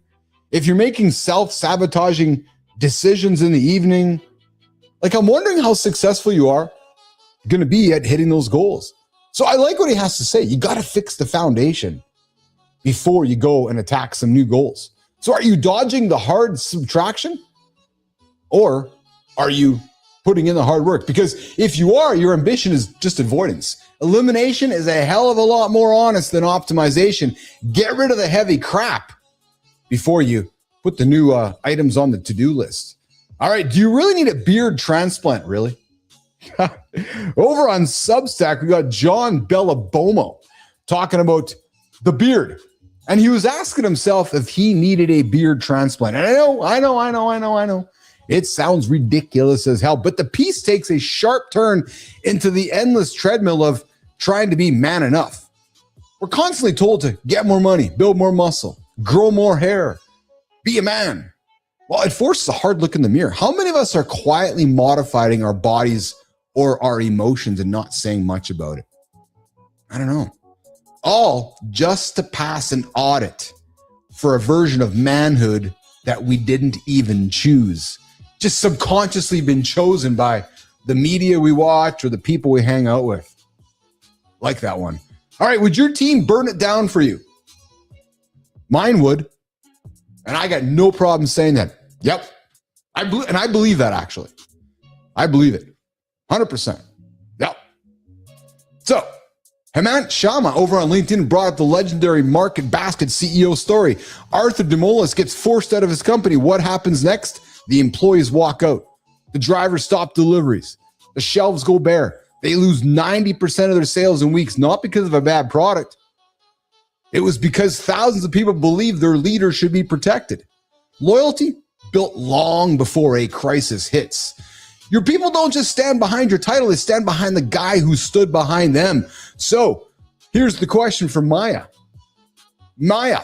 if you're making self-sabotaging decisions in the evening, like I'm wondering how successful you are going to be at hitting those goals. So I like what he has to say. You got to fix the foundation before you go and attack some new goals. So are you dodging the hard subtraction or are you putting in the hard work? Because if you are, your ambition is just avoidance. Elimination is a hell of a lot more honest than optimization. Get rid of the heavy crap before you put the new items on the to-do list. All right, do you really need a beard transplant, really? Over on Substack, we got John Bellabomo talking about the beard. And he was asking himself if he needed a beard transplant. And I know. It sounds ridiculous as hell, but the piece takes a sharp turn into the endless treadmill of trying to be man enough. We're constantly told to get more money, build more muscle, grow more hair, be a man. Well, it forces a hard look in the mirror. How many of us are quietly modifying our bodies or our emotions and not saying much about it? I don't know. All just to pass an audit for a version of manhood that we didn't even choose. Just subconsciously been chosen by the media we watch or the people we hang out with. Like that one. All right, would your team burn it down for you? Mine would. And I got no problem saying that. Yep. I believe that, actually. I believe it. 100%. Yep. So, Hemant Sharma over on LinkedIn brought up the legendary Market Basket CEO story. Arthur Demolis gets forced out of his company. What happens next? The employees walk out. The drivers stop deliveries. The shelves go bare. They lose 90% of their sales in weeks, not because of a bad product. It was because thousands of people believe their leader should be protected. Loyalty built long before a crisis hits. Your people don't just stand behind your title, they stand behind the guy who stood behind them. So here's the question from Maya. Maya,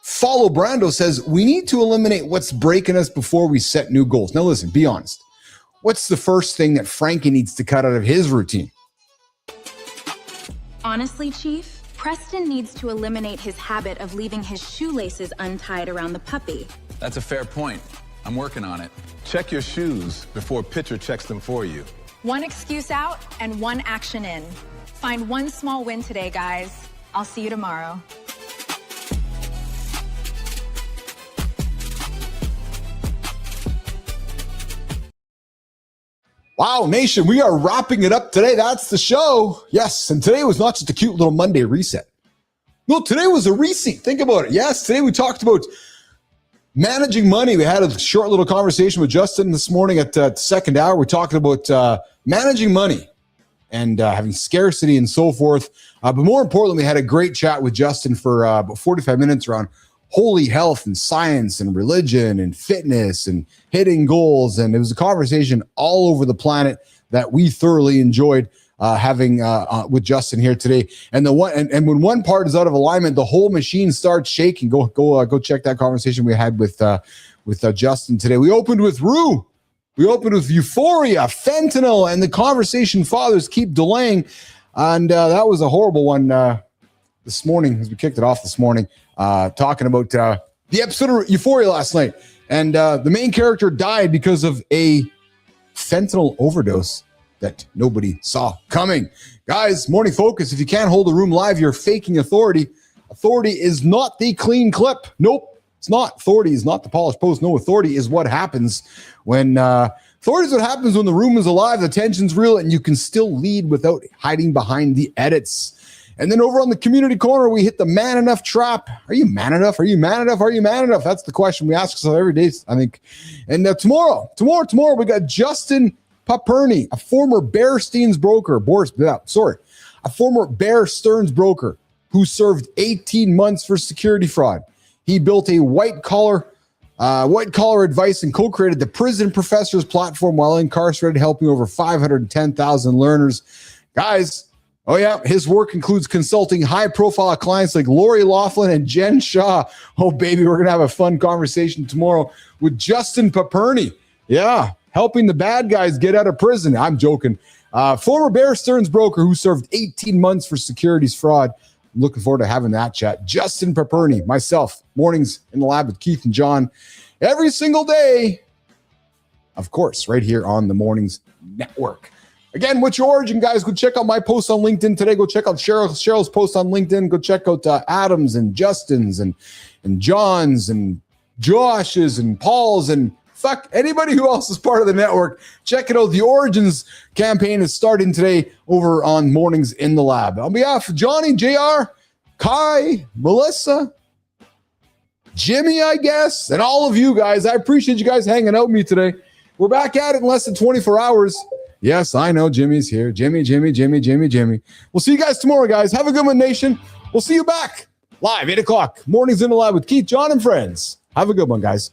Follow Brando says, we need to eliminate what's breaking us before we set new goals. Now listen, be honest. What's the first thing that Frankie needs to cut out of his routine? Honestly, Chief, Preston needs to eliminate his habit of leaving his shoelaces untied around the puppy. That's a fair point. I'm working on it. Check your shoes before Pitcher checks them for you. One excuse out and one action in. Find one small win today, guys. I'll see you tomorrow. Wow, Nation, we are wrapping it up today. That's the show. Yes, and today was not just a cute little Monday reset. No, today was a reset. Think about it. Yes, today we talked about managing money. We had a short little conversation with Justin this morning at the second hour. We're talking about managing money and having scarcity and so forth. But more importantly, we had a great chat with Justin for about 45 minutes around holy health and science and religion and fitness and hitting goals. And it was a conversation all over the planet that we thoroughly enjoyed having with Justin here today. And when one part is out of alignment, the whole machine starts shaking. Go check that conversation we had with Justin today. We opened with Rue. We opened with Euphoria, fentanyl, and the conversation fathers keep delaying. And that was a horrible one this morning as we kicked it off this morning. Talking about the episode of Euphoria last night. And the main character died because of a fentanyl overdose that nobody saw coming. Guys, Morning Focus, if you can't hold a room live, you're faking authority. Authority is not the clean clip. Nope, it's not. Authority is not the polished post. No, authority is what happens when authority is what happens when the room is alive, the tension's real, and you can still lead without hiding behind the edits. And then over on the community corner, we hit the man enough trap. Are you man enough? Are you man enough? Are you man enough? That's the question we ask ourselves every day, I think. And tomorrow, we got Justin Paperny, a former Bear Stearns broker, a former Bear Stearns broker who served 18 months for security fraud. He built a white collar advice and co-created the Prison Professors platform while incarcerated, helping over 510,000 learners. Guys, oh yeah, his work includes consulting high-profile clients like Lori Loughlin and Jen Shaw. Oh baby, we're gonna have a fun conversation tomorrow with Justin Paperny. Yeah, helping the bad guys get out of prison. I'm joking. Former Bear Stearns broker who served 18 months for securities fraud. I'm looking forward to having that chat. Justin Paperny, myself, mornings in the lab with Keith and Jon, every single day. Of course, right here on the Mornings Network. Again, what's your origin, guys? Go check out my post on LinkedIn today. Go check out Cheryl's post on LinkedIn. Go check out Adam's and Justin's and John's and Josh's and Paul's and fuck anybody who else is part of the network. Check it out. The Origins campaign is starting today over on Mornings in the Lab. On behalf of Johnny, JR, Kai, Melissa, Jimmy, I guess, and all of you guys, I appreciate you guys hanging out with me today. We're back at it in less than 24 hours. Yes, I know Jimmy's here. Jimmy. We'll see you guys tomorrow, guys. Have a good one, Nation. We'll see you back live, 8 o'clock. Mornings in the Lab with Keith, Jon, and friends. Have a good one, guys.